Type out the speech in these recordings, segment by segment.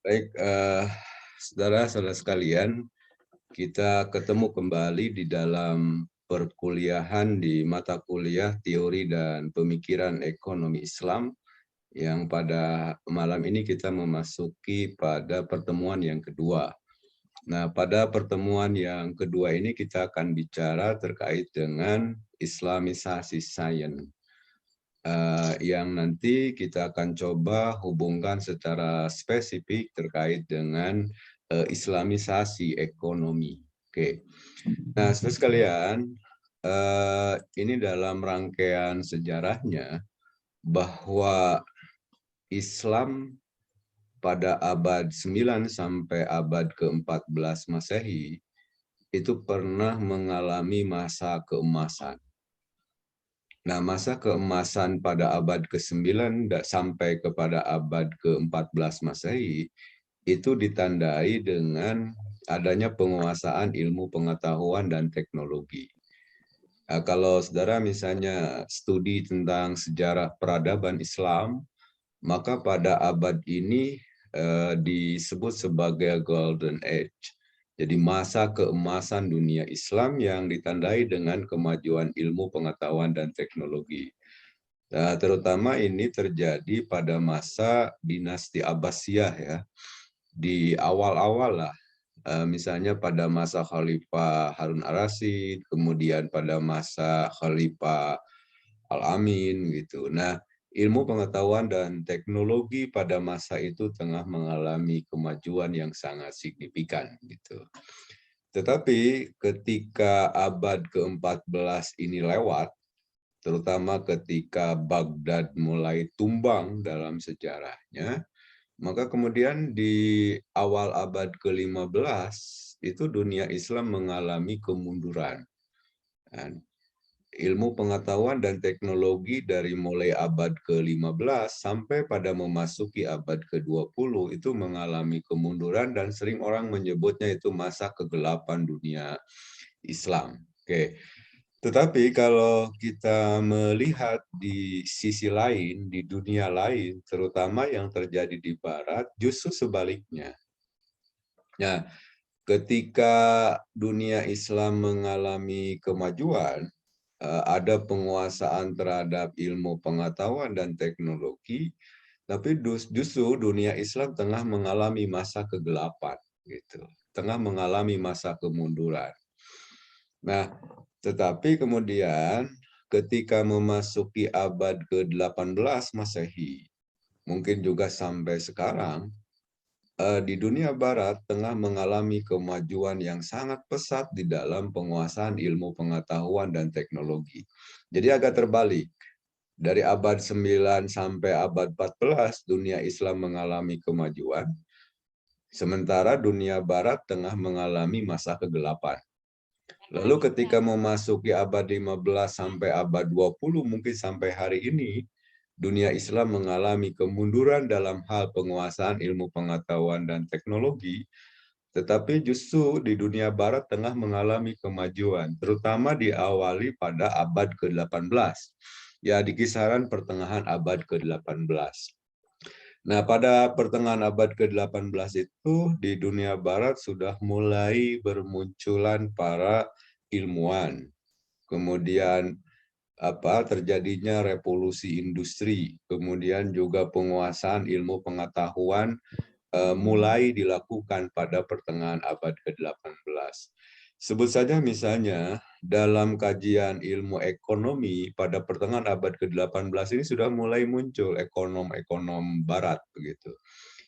Baik, saudara-saudara sekalian, kita ketemu kembali di dalam perkuliahan di mata kuliah Teori dan Pemikiran Ekonomi Islam, yang pada malam ini kita memasuki pada pertemuan yang kedua. Nah, pada pertemuan yang kedua ini kita akan bicara terkait dengan Islamisasi sains. Yang nanti kita akan coba hubungkan secara spesifik terkait dengan Islamisasi ekonomi. Oke. Nah, saudara sekalian, ini dalam rangkaian sejarahnya bahwa Islam pada abad 9 sampai abad ke-14 Masehi itu pernah mengalami masa keemasan. Nah, masa keemasan pada abad ke-9 sampai kepada abad ke-14 Masehi itu ditandai dengan adanya penguasaan ilmu pengetahuan dan teknologi. Nah, kalau saudara misalnya studi tentang sejarah peradaban Islam, maka pada abad ini disebut sebagai Golden Age. Jadi masa keemasan dunia Islam yang ditandai dengan kemajuan ilmu pengetahuan dan teknologi. Nah, terutama ini terjadi pada masa dinasti Abbasiyah ya. Di awal-awal lah, misalnya pada masa Khalifah Harun ar-Rasyid, kemudian pada masa Khalifah Al-Amin gitu. Nah, ilmu pengetahuan dan teknologi pada masa itu tengah mengalami kemajuan yang sangat signifikan gitu. Tetapi ketika abad ke-14 ini lewat, terutama ketika Baghdad mulai tumbang dalam sejarahnya, maka kemudian di awal abad ke-15 itu dunia Islam mengalami kemunduran. Dan ilmu pengetahuan dan teknologi dari mulai abad ke-15 sampai pada memasuki abad ke-20 itu mengalami kemunduran dan sering orang menyebutnya itu masa kegelapan dunia Islam. Oke. Tetapi kalau kita melihat di sisi lain, di dunia lain, terutama yang terjadi di Barat, justru sebaliknya. Nah, ketika dunia Islam mengalami kemajuan, ada penguasaan terhadap ilmu pengetahuan dan teknologi, tapi justru dunia Islam tengah mengalami masa kegelapan, gitu, tengah mengalami masa kemunduran. Nah, tetapi kemudian ketika memasuki abad ke-18 Masehi, mungkin juga sampai sekarang, di dunia Barat tengah mengalami kemajuan yang sangat pesat di dalam penguasaan ilmu pengetahuan dan teknologi. Jadi agak terbalik. Dari abad 9 sampai abad 14, dunia Islam mengalami kemajuan, sementara dunia Barat tengah mengalami masa kegelapan. Lalu ketika memasuki abad 15 sampai abad 20, mungkin sampai hari ini, dunia Islam mengalami kemunduran dalam hal penguasaan ilmu pengetahuan dan teknologi, tetapi justru di dunia Barat tengah mengalami kemajuan, terutama diawali pada abad ke-18, ya di kisaran pertengahan abad ke-18. Nah, pada pertengahan abad ke-18 itu di dunia Barat sudah mulai bermunculan para ilmuwan. Kemudian terjadinya revolusi industri, kemudian juga penguasaan ilmu pengetahuan mulai dilakukan pada pertengahan abad ke-18. Sebut saja misalnya dalam kajian ilmu ekonomi pada pertengahan abad ke-18 ini sudah mulai muncul ekonom-ekonom barat begitu.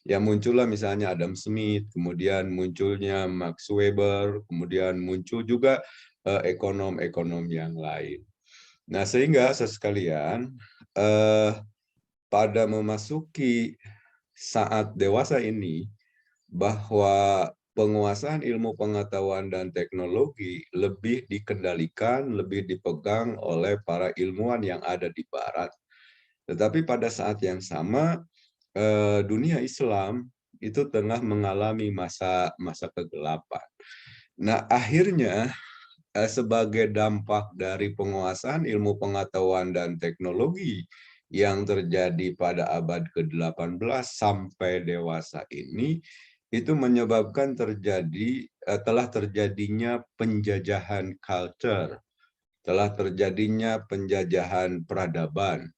Ya muncullah misalnya Adam Smith, kemudian munculnya Max Weber, kemudian muncul juga ekonom-ekonom yang lain. Nah, sehingga sekalian pada memasuki saat dewasa ini, bahwa penguasaan ilmu pengetahuan dan teknologi lebih dikendalikan, lebih dipegang oleh para ilmuwan yang ada di Barat. Tetapi pada saat yang sama, dunia Islam itu tengah mengalami masa kegelapan. Nah, akhirnya sebagai dampak dari penguasaan ilmu pengetahuan dan teknologi yang terjadi pada abad ke-18 sampai dewasa ini, itu menyebabkan telah terjadinya penjajahan culture, telah terjadinya penjajahan peradaban,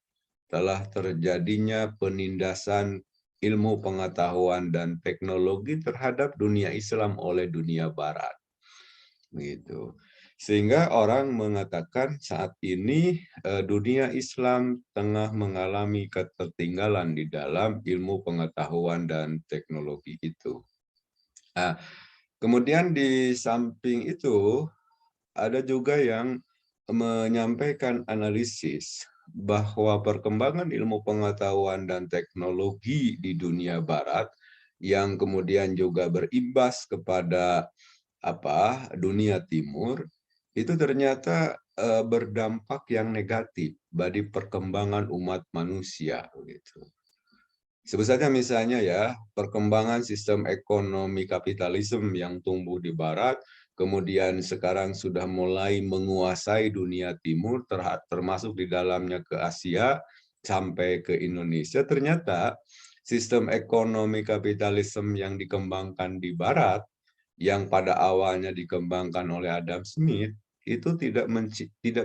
telah terjadinya penindasan ilmu pengetahuan dan teknologi terhadap dunia Islam oleh dunia Barat. Gitu. Sehingga orang mengatakan saat ini dunia Islam tengah mengalami ketertinggalan di dalam ilmu pengetahuan dan teknologi itu. Nah, kemudian di samping itu ada juga yang menyampaikan analisis bahwa perkembangan ilmu pengetahuan dan teknologi di dunia Barat yang kemudian juga berimbas kepada dunia Timur itu ternyata berdampak yang negatif bagi perkembangan umat manusia gitu. Sebesarnya misalnya ya, perkembangan sistem ekonomi kapitalisme yang tumbuh di Barat, kemudian sekarang sudah mulai menguasai dunia Timur, termasuk di dalamnya ke Asia, sampai ke Indonesia, ternyata sistem ekonomi kapitalisme yang dikembangkan di Barat, yang pada awalnya dikembangkan oleh Adam Smith, itu tidak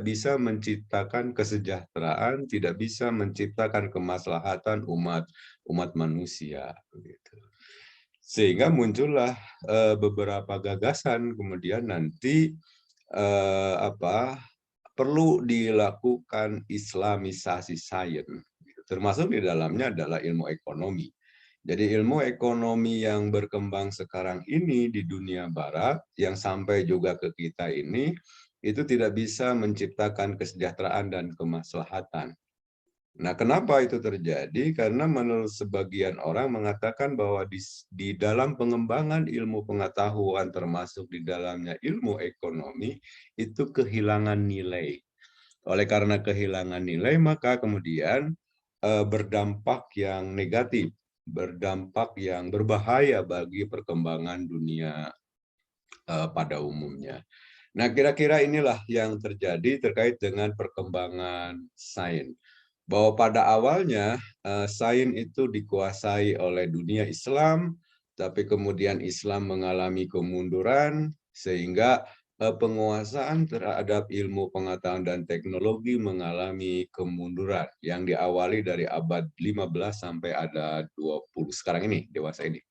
bisa menciptakan kesejahteraan, tidak bisa menciptakan kemaslahatan umat manusia. Gitu. Sehingga muncullah beberapa gagasan kemudian nanti perlu dilakukan Islamisasi sains, termasuk di dalamnya adalah ilmu ekonomi. Jadi ilmu ekonomi yang berkembang sekarang ini di dunia Barat, yang sampai juga ke kita ini, itu tidak bisa menciptakan kesejahteraan dan kemaslahatan. Nah, kenapa itu terjadi? Karena menurut sebagian orang mengatakan bahwa di dalam pengembangan ilmu pengetahuan, termasuk di dalamnya ilmu ekonomi, itu kehilangan nilai. Oleh karena kehilangan nilai, maka kemudian berdampak yang negatif, berdampak yang berbahaya bagi perkembangan dunia pada umumnya. Nah, kira-kira inilah yang terjadi terkait dengan perkembangan sains. Bahwa pada awalnya sains itu dikuasai oleh dunia Islam, tapi kemudian Islam mengalami kemunduran, sehingga penguasaan terhadap ilmu pengetahuan dan teknologi mengalami kemunduran yang diawali dari abad 15 sampai ada 20 sekarang ini, dewasa ini.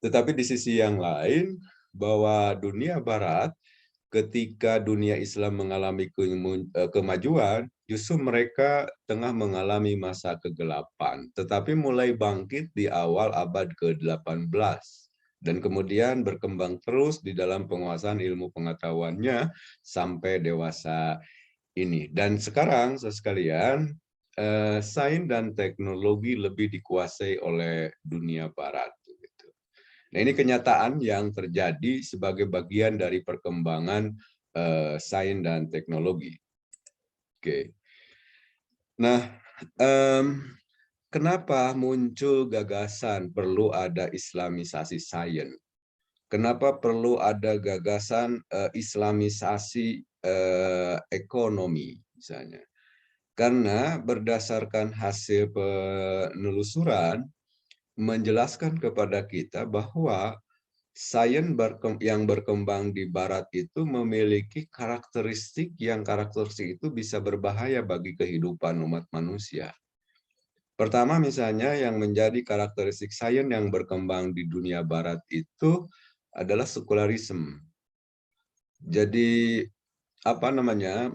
Tetapi di sisi yang lain, bahwa dunia Barat ketika dunia Islam mengalami kemajuan, justru mereka tengah mengalami masa kegelapan, tetapi mulai bangkit di awal abad ke-18 dan kemudian berkembang terus di dalam penguasaan ilmu pengetahuannya sampai dewasa ini. Dan sekarang, sekalian, sains dan teknologi lebih dikuasai oleh dunia Barat. Nah, ini kenyataan yang terjadi sebagai bagian dari perkembangan sains dan teknologi. Oke. Nah, kenapa muncul gagasan perlu ada Islamisasi sains? Kenapa perlu ada gagasan Islamisasi ekonomi, misalnya? Karena berdasarkan hasil penelusuran, menjelaskan kepada kita bahwa sains yang berkembang di Barat itu memiliki karakteristik itu bisa berbahaya bagi kehidupan umat manusia. Pertama, misalnya yang menjadi karakteristik sains yang berkembang di dunia Barat itu adalah sekularisme. Jadi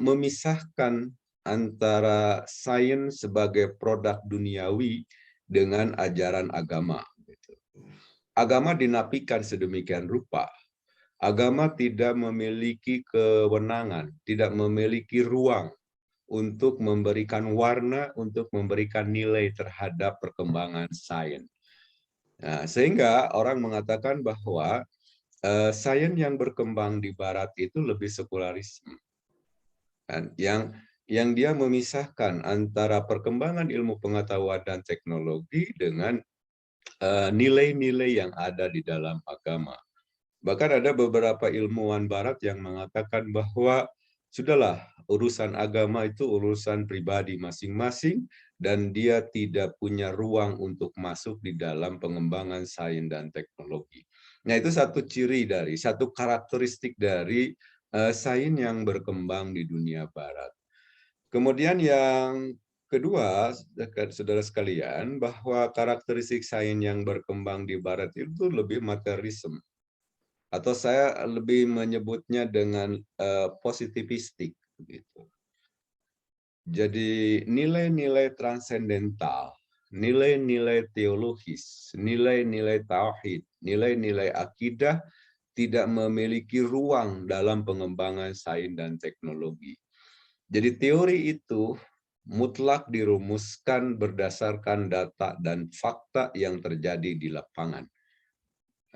memisahkan antara sains sebagai produk duniawi dengan ajaran agama. Agama dinafikan sedemikian rupa. Agama tidak memiliki kewenangan, tidak memiliki ruang untuk memberikan warna, untuk memberikan nilai terhadap perkembangan sains. Nah, sehingga orang mengatakan bahwa sains yang berkembang di Barat itu lebih sekularisme. Dan yang dia memisahkan antara perkembangan ilmu pengetahuan dan teknologi dengan nilai-nilai yang ada di dalam agama. Bahkan ada beberapa ilmuwan Barat yang mengatakan bahwa sudahlah, urusan agama itu urusan pribadi masing-masing dan dia tidak punya ruang untuk masuk di dalam pengembangan sains dan teknologi. Nah, itu satu karakteristik dari sains yang berkembang di dunia barat. Kemudian yang kedua, saudara sekalian, bahwa karakteristik sains yang berkembang di barat itu lebih materialisme, atau saya lebih menyebutnya dengan positivistik begitu. Jadi nilai-nilai transendental, nilai-nilai teologis, nilai-nilai tauhid, nilai-nilai akidah tidak memiliki ruang dalam pengembangan sains dan teknologi. Jadi teori itu mutlak dirumuskan berdasarkan data dan fakta yang terjadi di lapangan.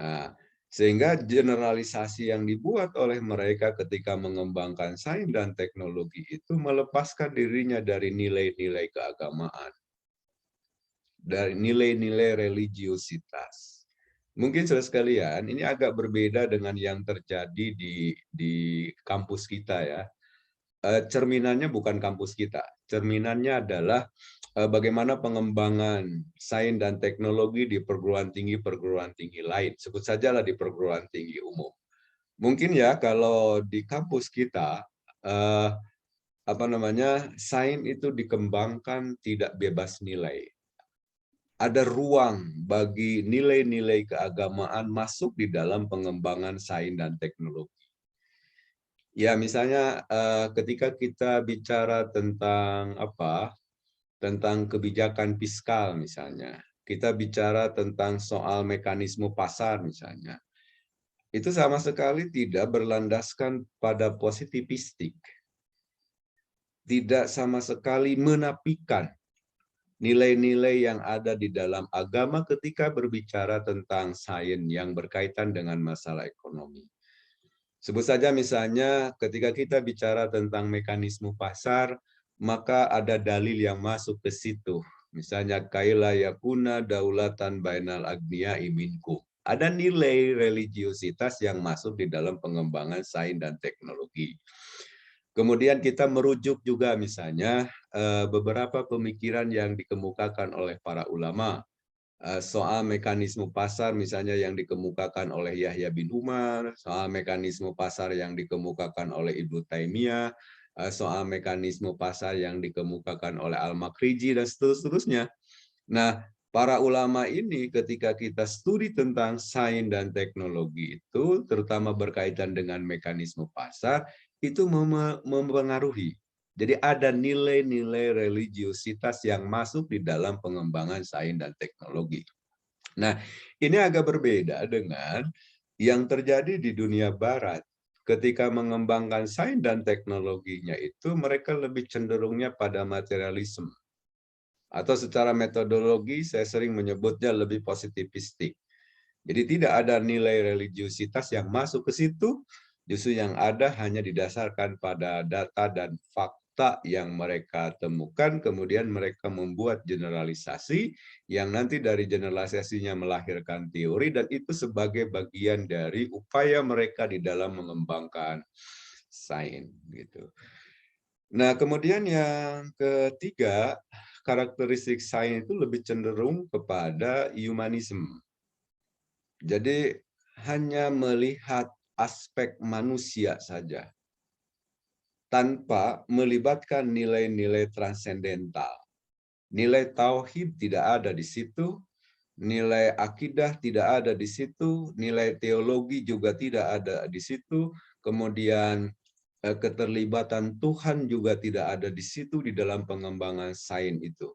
Nah, sehingga generalisasi yang dibuat oleh mereka ketika mengembangkan sains dan teknologi itu melepaskan dirinya dari nilai-nilai keagamaan, dari nilai-nilai religiositas. Mungkin saudara sekalian, ini agak berbeda dengan yang terjadi di kampus kita ya. Cerminannya bukan kampus kita, cerminannya adalah bagaimana pengembangan sains dan teknologi di perguruan tinggi lain. Sebut sajalah di perguruan tinggi umum. Mungkin ya kalau di kampus kita eh, sains itu dikembangkan tidak bebas nilai. Ada ruang bagi nilai-nilai keagamaan masuk di dalam pengembangan sains dan teknologi. Ya, misalnya ketika kita bicara tentang tentang kebijakan fiskal misalnya, kita bicara tentang soal mekanisme pasar misalnya, itu sama sekali tidak berlandaskan pada positivistik, tidak sama sekali menafikan nilai-nilai yang ada di dalam agama ketika berbicara tentang sains yang berkaitan dengan masalah ekonomi. Sebut saja misalnya ketika kita bicara tentang mekanisme pasar, maka ada dalil yang masuk ke situ. Misalnya kaila yakuna daulatan bainal agniya iminku. Ada nilai religiositas yang masuk di dalam pengembangan sains dan teknologi. Kemudian kita merujuk juga misalnya beberapa pemikiran yang dikemukakan oleh para ulama soal mekanisme pasar misalnya yang dikemukakan oleh Yahya bin Umar, soal mekanisme pasar yang dikemukakan oleh Ibnu Taimiyah, soal mekanisme pasar yang dikemukakan oleh Al-Makriji dan seterusnya. Nah, para ulama ini ketika kita studi tentang sains dan teknologi itu, terutama berkaitan dengan mekanisme pasar, itu mempengaruhi. Jadi ada nilai-nilai religiositas yang masuk di dalam pengembangan sains dan teknologi. Nah, ini agak berbeda dengan yang terjadi di dunia barat. Ketika mengembangkan sains dan teknologinya itu, mereka lebih cenderungnya pada materialisme. Atau secara metodologi, saya sering menyebutnya lebih positivistik. Jadi tidak ada nilai religiusitas yang masuk ke situ, justru yang ada hanya didasarkan pada data dan fakta yang mereka temukan, kemudian mereka membuat generalisasi, yang nanti dari generalisasinya melahirkan teori, dan itu sebagai bagian dari upaya mereka di dalam mengembangkan sains. Gitu. Nah, kemudian yang ketiga, karakteristik sains itu lebih cenderung kepada humanisme. Jadi hanya melihat aspek manusia saja, tanpa melibatkan nilai-nilai transendental. Nilai tauhid tidak ada di situ, nilai akidah tidak ada di situ, nilai teologi juga tidak ada di situ, kemudian keterlibatan Tuhan juga tidak ada di situ di dalam pengembangan sains itu.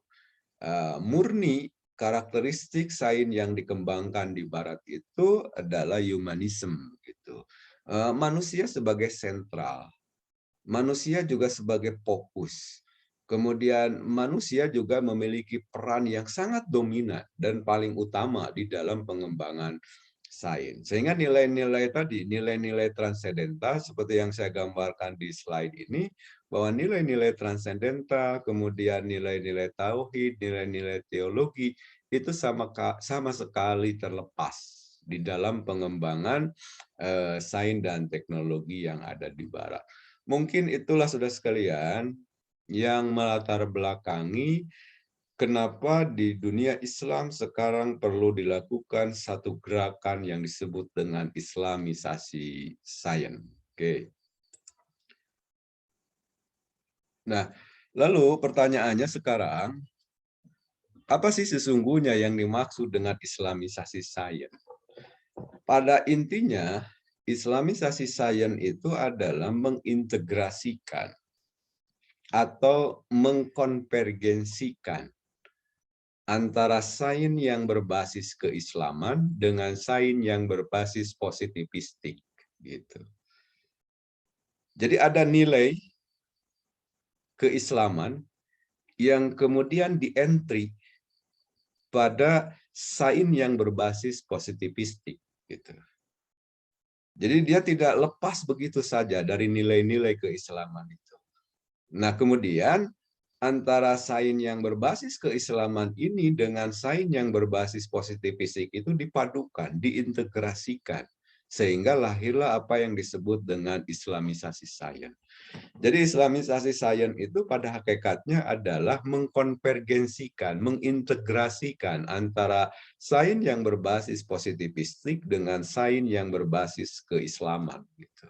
Murni karakteristik sains yang dikembangkan di barat itu adalah humanisme gitu. Manusia sebagai sentral, manusia juga sebagai fokus. Kemudian manusia juga memiliki peran yang sangat dominan dan paling utama di dalam pengembangan sains. Sehingga nilai-nilai tadi, nilai-nilai transendental seperti yang saya gambarkan di slide ini, bahwa nilai-nilai transendental, kemudian nilai-nilai tauhid, nilai-nilai teologi, itu sama sekali terlepas di dalam pengembangan sains dan teknologi yang ada di barat. Mungkin itulah saudara sekalian yang melatar belakangi kenapa di dunia Islam sekarang perlu dilakukan satu gerakan yang disebut dengan Islamisasi sains. Oke. Nah, lalu pertanyaannya sekarang, apa sih sesungguhnya yang dimaksud dengan Islamisasi sains? Pada intinya, Islamisasi sains itu adalah mengintegrasikan atau mengkonvergensikan antara sains yang berbasis keislaman dengan sains yang berbasis positivistik, gitu. Jadi ada nilai keislaman yang kemudian di-entry pada sains yang berbasis positivistik, gitu. Jadi dia tidak lepas begitu saja dari nilai-nilai keislaman itu. Nah, kemudian antara sains yang berbasis keislaman ini dengan sains yang berbasis positivistik itu dipadukan, diintegrasikan, sehingga lahirlah apa yang disebut dengan Islamisasi sains. Jadi Islamisasi sains itu pada hakikatnya adalah mengkonvergensikan, mengintegrasikan antara sains yang berbasis positivistik dengan sains yang berbasis keislaman, gitu.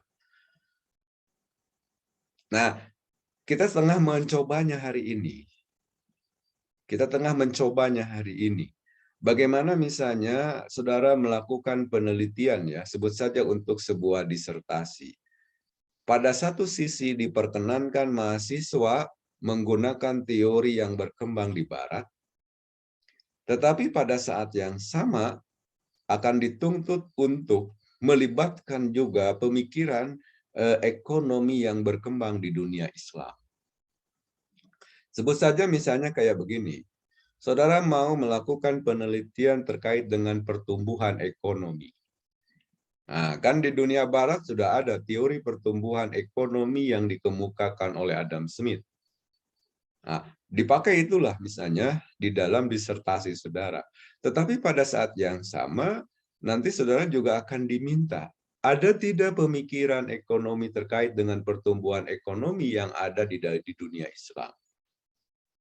Nah, kita tengah mencobanya hari ini. Kita tengah mencobanya hari ini. Bagaimana misalnya saudara melakukan penelitian, ya, sebut saja untuk sebuah disertasi. Pada satu sisi diperkenankan mahasiswa menggunakan teori yang berkembang di Barat, tetapi pada saat yang sama akan dituntut untuk melibatkan juga pemikiran ekonomi yang berkembang di dunia Islam. Sebut saja misalnya kayak begini, saudara mau melakukan penelitian terkait dengan pertumbuhan ekonomi. Nah, kan di dunia barat sudah ada teori pertumbuhan ekonomi yang dikemukakan oleh Adam Smith. Nah, dipakai itulah misalnya di dalam disertasi saudara. Tetapi pada saat yang sama, nanti saudara juga akan diminta, ada tidak pemikiran ekonomi terkait dengan pertumbuhan ekonomi yang ada di dunia Islam?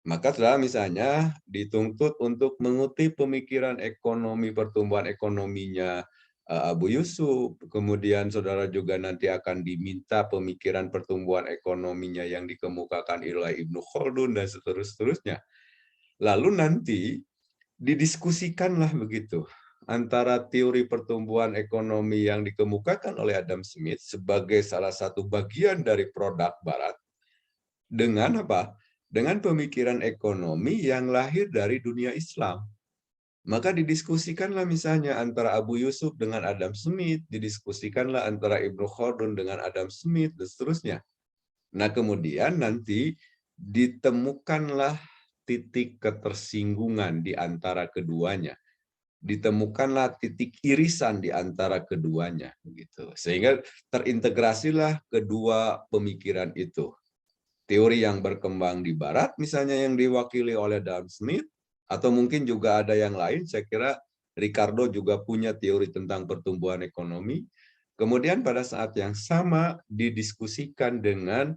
Maka saudara misalnya dituntut untuk mengutip pemikiran ekonomi, pertumbuhan ekonominya Abu Yusuf, kemudian saudara juga nanti akan diminta pemikiran pertumbuhan ekonominya yang dikemukakan oleh Ibnu Khaldun dan seterusnya. Lalu nanti didiskusikanlah begitu antara teori pertumbuhan ekonomi yang dikemukakan oleh Adam Smith sebagai salah satu bagian dari produk Barat dengan apa? Dengan pemikiran ekonomi yang lahir dari dunia Islam. Maka didiskusikanlah misalnya antara Abu Yusuf dengan Adam Smith, didiskusikanlah antara Ibnu Khaldun dengan Adam Smith, dan seterusnya. Nah, kemudian nanti ditemukanlah titik ketersinggungan di antara keduanya. Ditemukanlah titik irisan di antara keduanya. Gitu. Sehingga terintegrasilah kedua pemikiran itu. Teori yang berkembang di Barat, misalnya yang diwakili oleh Adam Smith, atau mungkin juga ada yang lain, saya kira Ricardo juga punya teori tentang pertumbuhan ekonomi. Kemudian pada saat yang sama didiskusikan dengan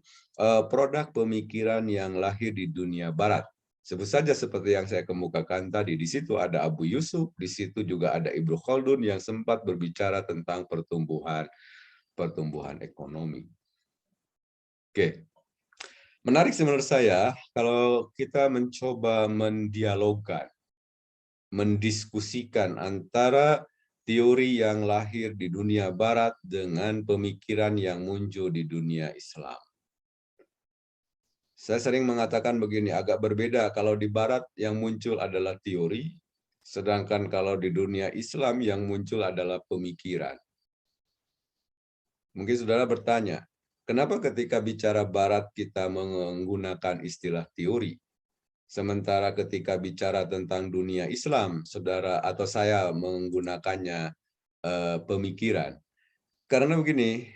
produk pemikiran yang lahir di dunia Barat. Sebut saja seperti yang saya kemukakan tadi, di situ ada Abu Yusuf, di situ juga ada Ibnu Khaldun yang sempat berbicara tentang pertumbuhan ekonomi. Oke. Menarik sih menurut saya kalau kita mencoba mendialogkan, mendiskusikan antara teori yang lahir di dunia Barat dengan pemikiran yang muncul di dunia Islam. Saya sering mengatakan begini, agak berbeda kalau di Barat yang muncul adalah teori, sedangkan kalau di dunia Islam yang muncul adalah pemikiran. Mungkin saudara bertanya, kenapa ketika bicara Barat kita menggunakan istilah teori? Sementara ketika bicara tentang dunia Islam, saudara atau saya menggunakannya pemikiran. Karena begini,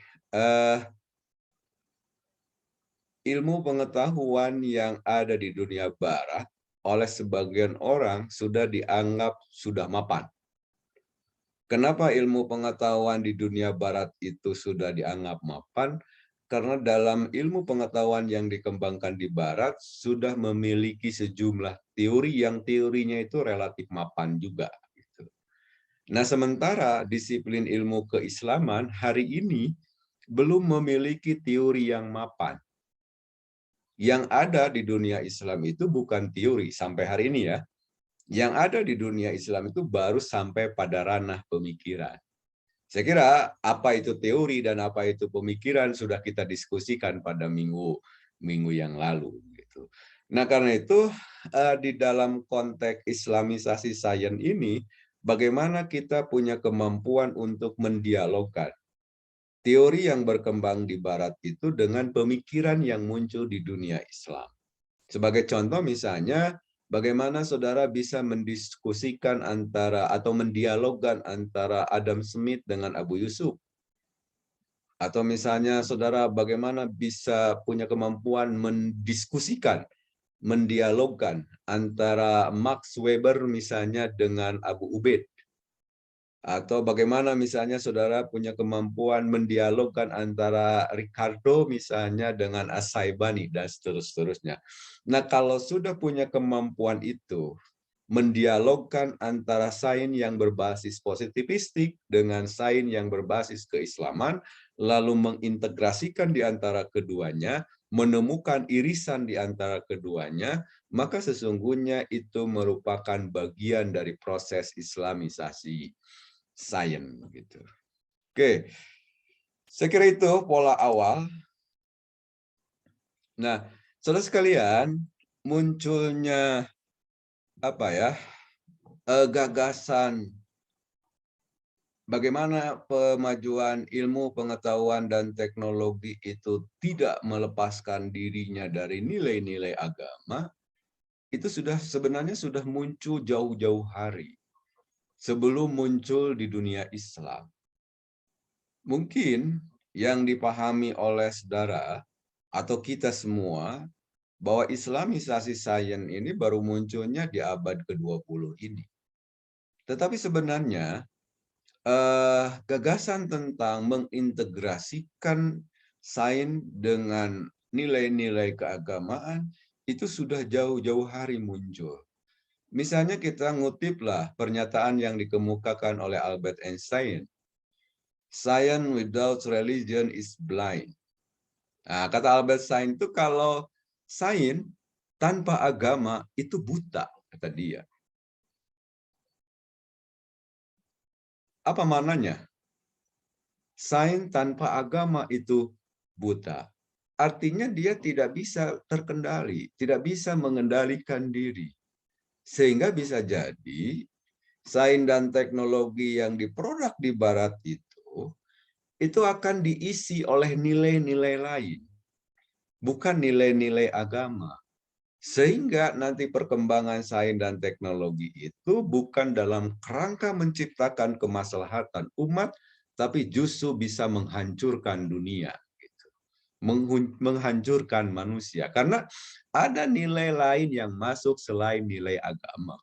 ilmu pengetahuan yang ada di dunia Barat oleh sebagian orang sudah dianggap sudah mapan. Kenapa ilmu pengetahuan di dunia Barat itu sudah dianggap mapan? karena dalam ilmu pengetahuan yang dikembangkan di Barat sudah memiliki sejumlah teori yang teorinya itu relatif mapan juga. Gitu. Nah, sementara disiplin ilmu keislaman hari ini belum memiliki teori yang mapan. Yang ada di dunia Islam itu bukan teori sampai hari ini ya. Yang ada di dunia Islam itu baru sampai pada ranah pemikiran. Saya kira apa itu teori dan apa itu pemikiran sudah kita diskusikan pada minggu yang lalu. Gitu. Nah, karena itu di dalam konteks Islamisasi sains ini, bagaimana kita punya kemampuan untuk mendialogkan teori yang berkembang di Barat itu dengan pemikiran yang muncul di dunia Islam. Sebagai contoh misalnya, bagaimana saudara bisa mendiskusikan antara atau mendialogkan antara Adam Smith dengan Abu Yusuf? Atau misalnya saudara bagaimana bisa punya kemampuan mendiskusikan, mendialogkan antara Max Weber misalnya dengan Abu Ubaid? Atau bagaimana misalnya saudara punya kemampuan mendialogkan antara Ricardo misalnya dengan As-Saibani dan seterusnya. Nah, kalau sudah punya kemampuan itu, mendialogkan antara sains yang berbasis positivistik dengan sains yang berbasis keislaman, lalu mengintegrasikan di antara keduanya, menemukan irisan di antara keduanya, maka sesungguhnya itu merupakan bagian dari proses islamisasi sains gitu. Oke, saya kira itu pola awal. Nah, saudara sekalian, munculnya apa ya gagasan bagaimana pemajuan ilmu pengetahuan dan teknologi itu tidak melepaskan dirinya dari nilai-nilai agama, itu sebenarnya sudah muncul jauh-jauh hari sebelum muncul di dunia Islam. Mungkin yang dipahami oleh saudara atau kita semua bahwa Islamisasi sains ini baru munculnya di abad ke-20 ini. Tetapi sebenarnya gagasan tentang mengintegrasikan sains dengan nilai-nilai keagamaan itu sudah jauh-jauh hari muncul. Misalnya kita ngutiplah pernyataan yang dikemukakan oleh Albert Einstein. Science without religion is blind. Nah, kata Albert Einstein itu kalau sains tanpa agama itu buta, kata dia. Apa maknanya? Sains tanpa agama itu buta. Artinya dia tidak bisa terkendali, tidak bisa mengendalikan diri. Sehingga bisa jadi sains dan teknologi yang diproduk di Barat itu akan diisi oleh nilai-nilai lain, bukan nilai-nilai agama. Sehingga nanti perkembangan sains dan teknologi itu bukan dalam kerangka menciptakan kemaslahatan umat, tapi justru bisa menghancurkan dunia, menghancurkan manusia. Karena ada nilai lain yang masuk selain nilai agama.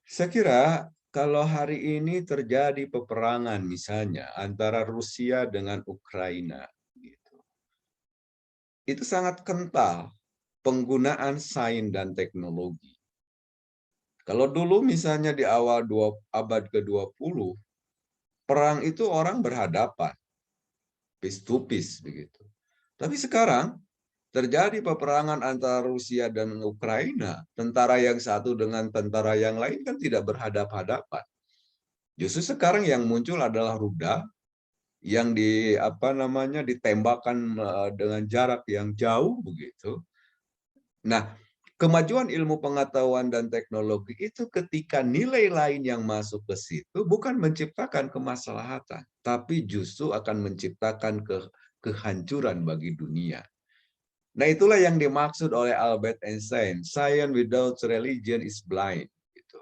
Saya kira kalau hari ini terjadi peperangan misalnya antara Rusia dengan Ukraina, itu sangat kental penggunaan sains dan teknologi. Kalau dulu misalnya di awal abad ke-20, perang itu orang berhadapan, peace to peace begitu. Tapi sekarang terjadi peperangan antara Rusia dan Ukraina, tentara yang satu dengan tentara yang lain kan tidak berhadap-hadapan. Justru sekarang yang muncul adalah rudal yang ditembakkan dengan jarak yang jauh begitu. Nah, kemajuan ilmu pengetahuan dan teknologi itu ketika nilai lain yang masuk ke situ bukan menciptakan kemaslahatan, tapi justru akan menciptakan kehancuran bagi dunia. Nah, itulah yang dimaksud oleh Albert Einstein, science without religion is blind. Gitu.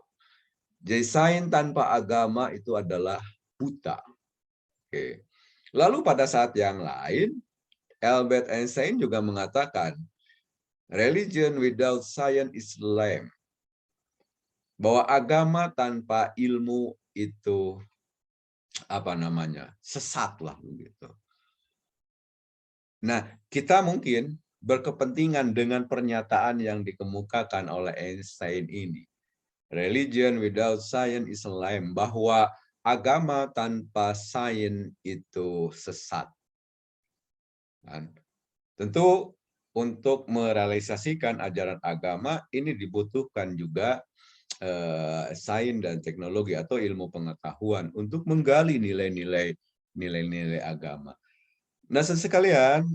Jadi sains tanpa agama itu adalah buta. Oke. Lalu pada saat yang lain, Albert Einstein juga mengatakan, religion without science is lame. Bahwa agama tanpa ilmu itu sesat lah begitu. Nah, kita mungkin berkepentingan dengan pernyataan yang dikemukakan oleh Einstein ini. Religion without science is a lie, bahwa agama tanpa sains itu sesat. Dan tentu untuk merealisasikan ajaran agama ini dibutuhkan juga sains dan teknologi atau ilmu pengetahuan untuk menggali nilai-nilai agama. Nah, sekalian,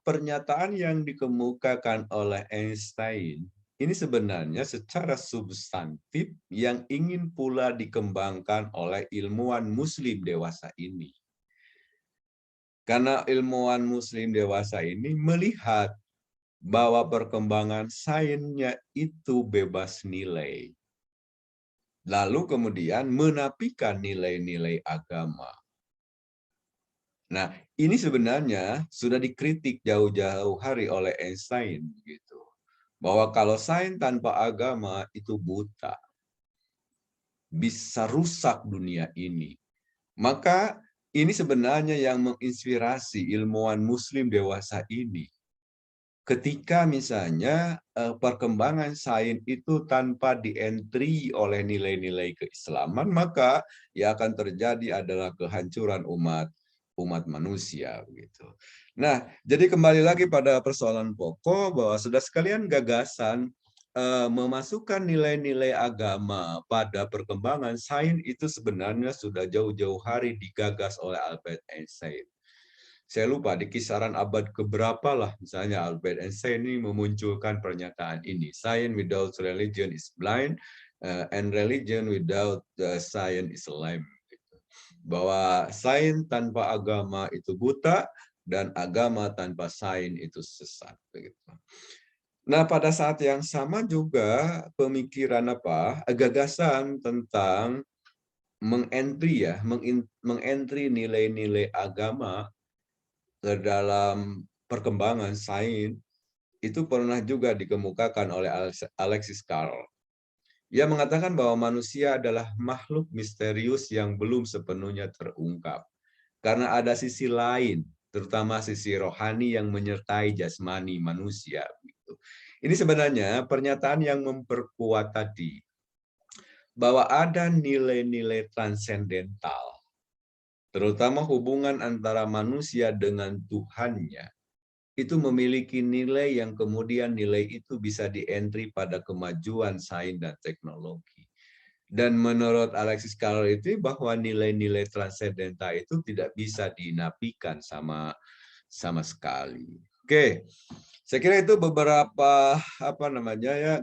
pernyataan yang dikemukakan oleh Einstein ini sebenarnya secara substantif yang ingin pula dikembangkan oleh ilmuwan Muslim dewasa ini. Karena ilmuwan Muslim dewasa ini melihat bahwa perkembangan sainsnya itu bebas nilai. Lalu kemudian menafikan nilai-nilai agama. Nah, ini sebenarnya sudah dikritik jauh-jauh hari oleh Einstein, gitu. Bahwa kalau sains tanpa agama itu buta, bisa rusak dunia ini. Maka ini sebenarnya yang menginspirasi ilmuwan Muslim dewasa ini. Ketika misalnya perkembangan sains itu tanpa dientri oleh nilai-nilai keislaman, maka yang akan terjadi adalah kehancuran umat manusia, begitu. Nah, jadi kembali lagi pada persoalan pokok bahwa sudah sekalian gagasan memasukkan nilai-nilai agama pada perkembangan sains itu sebenarnya sudah jauh-jauh hari digagas oleh Albert Einstein. Saya lupa di kisaran abad keberapa lah, misalnya Albert Einstein ini memunculkan pernyataan ini, science without religion is blind, and religion without science is lame. Bahwa sains tanpa agama itu buta, dan agama tanpa sains itu sesat. Begitu. Nah, pada saat yang sama juga pemikiran gagasan tentang mengentri nilai-nilai agama ke dalam perkembangan sains itu pernah juga dikemukakan oleh Alexis Carrel. Ia mengatakan bahwa manusia adalah makhluk misterius yang belum sepenuhnya terungkap. Karena ada sisi lain, terutama sisi rohani yang menyertai jasmani manusia. Ini sebenarnya pernyataan yang memperkuat tadi, bahwa ada nilai-nilai transendental, terutama hubungan antara manusia dengan Tuhannya, itu memiliki nilai yang kemudian nilai itu bisa dientri pada kemajuan sains dan teknologi. Dan menurut Alexis Carrel itu bahwa nilai-nilai transendental itu tidak bisa dinafikan sama sekali. Oke, saya kira itu beberapa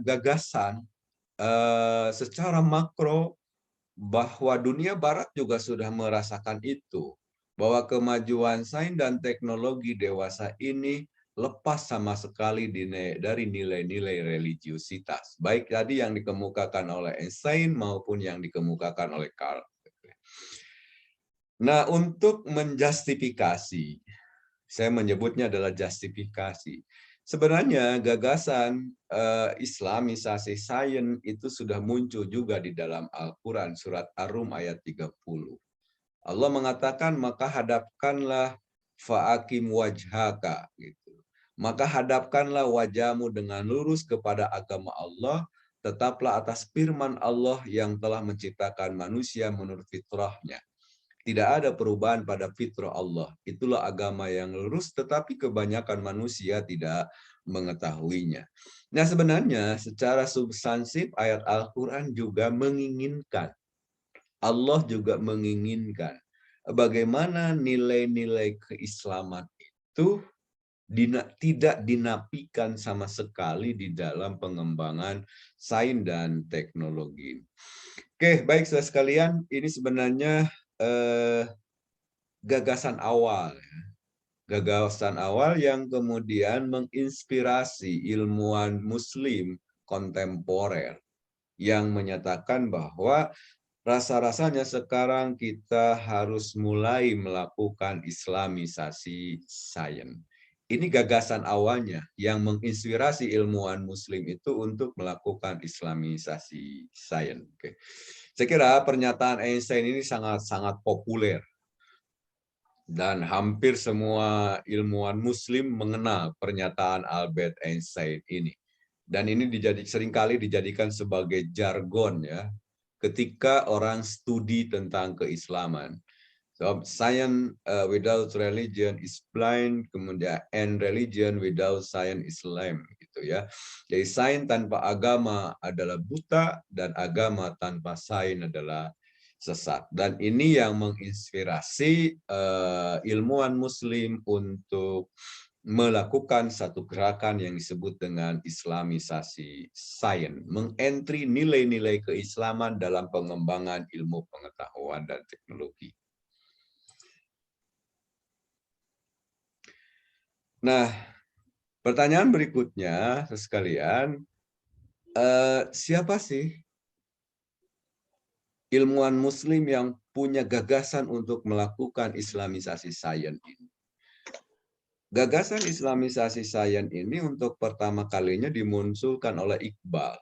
gagasan secara makro bahwa dunia barat juga sudah merasakan itu, bahwa kemajuan sains dan teknologi dewasa ini lepas sama sekali dari nilai-nilai religiusitas, baik tadi yang dikemukakan oleh Einstein maupun yang dikemukakan oleh Carl. Nah, untuk menjustifikasi, saya menyebutnya adalah justifikasi. Sebenarnya gagasan Islamisasi sains itu sudah muncul juga di dalam Al-Quran, surat Ar-Rum ayat 30. Allah mengatakan, maka hadapkanlah fa'akim wajhaka. Gitu. Maka hadapkanlah wajahmu dengan lurus kepada agama Allah, tetaplah atas firman Allah yang telah menciptakan manusia menurut fitrahnya. Tidak ada perubahan pada fitrah Allah. Itulah agama yang lurus, tetapi kebanyakan manusia tidak mengetahuinya. Nah, sebenarnya secara substansif ayat Al-Quran juga menginginkan, Allah juga menginginkan bagaimana nilai-nilai keislaman itu tidak dinafikan sama sekali di dalam pengembangan sains dan teknologi. Oke, baik saudara sekalian, ini sebenarnya gagasan awal. Gagasan awal yang kemudian menginspirasi ilmuwan Muslim kontemporer yang menyatakan bahwa rasa-rasanya sekarang kita harus mulai melakukan Islamisasi sains. Ini gagasan awalnya yang menginspirasi ilmuwan Muslim itu untuk melakukan Islamisasi sains. Oke. Saya kira pernyataan Einstein ini sangat-sangat populer Dan hampir semua ilmuwan Muslim mengenal pernyataan Albert Einstein ini. Dan ini seringkali dijadikan sebagai jargon ya, ketika orang studi tentang keislaman. So, science without religion is blind, kemudian and religion without science is lame, gitu ya. Jadi sains tanpa agama adalah buta dan agama tanpa sains adalah sesat. Dan ini yang menginspirasi ilmuwan Muslim untuk melakukan satu gerakan yang disebut dengan Islamisasi sains, mengentry nilai-nilai keislaman dalam pengembangan ilmu pengetahuan dan teknologi. Nah, pertanyaan berikutnya, sekalian, siapa sih ilmuwan Muslim yang punya gagasan untuk melakukan Islamisasi sains ini? Gagasan Islamisasi sains ini untuk pertama kalinya dimunculkan oleh Iqbal.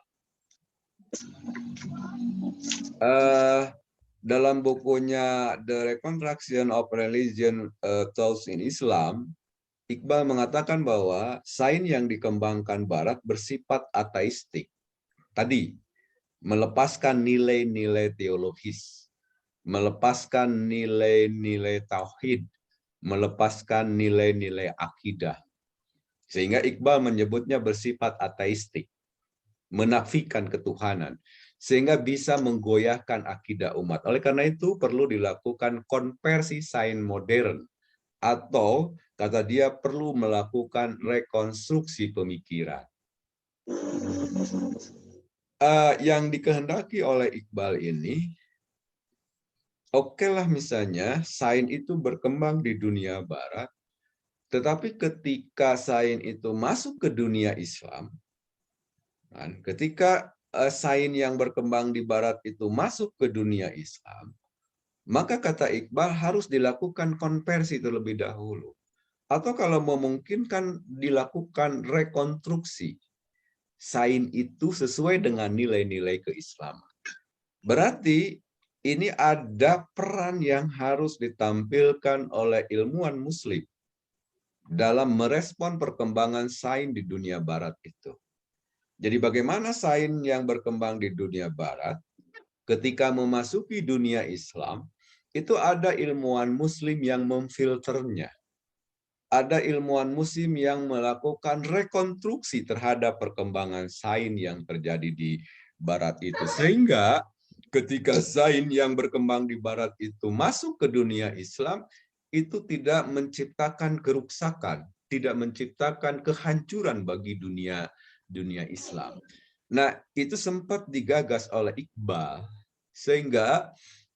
Dalam bukunya The Reconstruction of Religion Thoughts in Islam, Iqbal mengatakan bahwa sains yang dikembangkan Barat bersifat ateistik. Tadi, melepaskan nilai-nilai teologis, melepaskan nilai-nilai tauhid, melepaskan nilai-nilai akidah. Sehingga Iqbal menyebutnya bersifat ateistik, menafikan ketuhanan, sehingga bisa menggoyahkan akidah umat. Oleh karena itu perlu dilakukan konversi sains modern, atau kata dia perlu melakukan rekonstruksi pemikiran. Yang dikehendaki oleh Iqbal ini, okelah misalnya sains itu berkembang di dunia Barat, tetapi ketika sains itu masuk ke dunia Islam, ketika sains yang berkembang di Barat itu masuk ke dunia Islam, maka kata Iqbal harus dilakukan konversi terlebih dahulu. Atau kalau memungkinkan dilakukan rekonstruksi sains itu sesuai dengan nilai-nilai keislaman. Berarti ini ada peran yang harus ditampilkan oleh ilmuwan Muslim dalam merespon perkembangan sains di dunia Barat itu. Jadi bagaimana sains yang berkembang di dunia Barat ketika memasuki dunia Islam, itu ada ilmuwan Muslim yang memfilternya. Ada ilmuwan Muslim yang melakukan rekonstruksi terhadap perkembangan sains yang terjadi di Barat itu. Sehingga ketika sains yang berkembang di Barat itu masuk ke dunia Islam, itu tidak menciptakan keruksakan, tidak menciptakan kehancuran bagi dunia Islam. Nah, itu sempat digagas oleh Iqbal, sehingga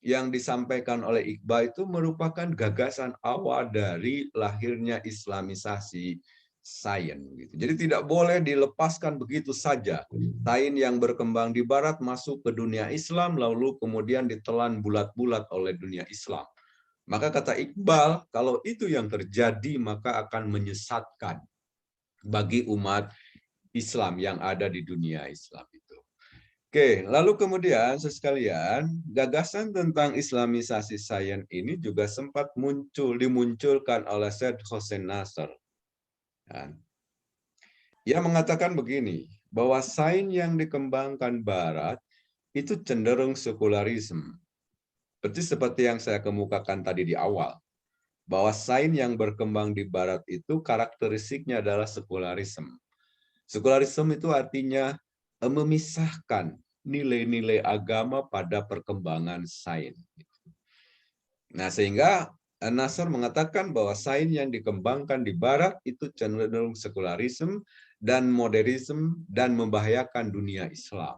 yang disampaikan oleh Iqbal itu merupakan gagasan awal dari lahirnya Islamisasi sains. Jadi tidak boleh dilepaskan begitu saja. Sains yang berkembang di Barat masuk ke dunia Islam, lalu kemudian ditelan bulat-bulat oleh dunia Islam. Maka kata Iqbal, kalau itu yang terjadi, maka akan menyesatkan bagi umat Islam yang ada di dunia Islam itu. Oke, lalu kemudian sekalian, gagasan tentang Islamisasi sains ini juga sempat dimunculkan oleh Syed Hossein Nasr. Ia mengatakan begini, bahwa sains yang dikembangkan Barat itu cenderung sekularisme. Seperti yang saya kemukakan tadi di awal, bahwa sains yang berkembang di Barat itu karakteristiknya adalah sekularisme. Sekularisme itu artinya memisahkan nilai-nilai agama pada perkembangan sains. Nah, sehingga Nasr mengatakan bahwa sains yang dikembangkan di Barat itu cenderung sekularisme dan modernisme dan membahayakan dunia Islam.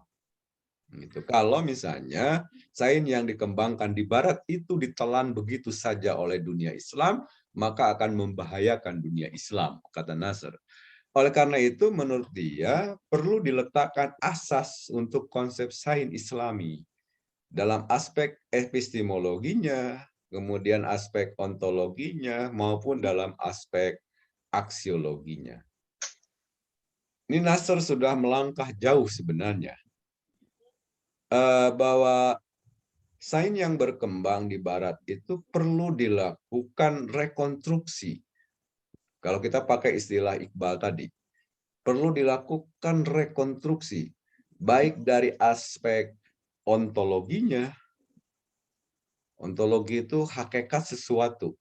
Gitu. Kalau misalnya sains yang dikembangkan di Barat itu ditelan begitu saja oleh dunia Islam, maka akan membahayakan dunia Islam, kata Nasr. Oleh karena itu, menurut dia, perlu diletakkan asas untuk konsep sains Islami dalam aspek epistemologinya, kemudian aspek ontologinya, maupun dalam aspek aksiologinya. Ini Nasr sudah melangkah jauh sebenarnya, bahwa sains yang berkembang di barat itu perlu dilakukan rekonstruksi. Kalau kita pakai istilah Iqbal tadi, perlu dilakukan rekonstruksi, baik dari aspek ontologinya. Ontologi itu hakikat sesuatu.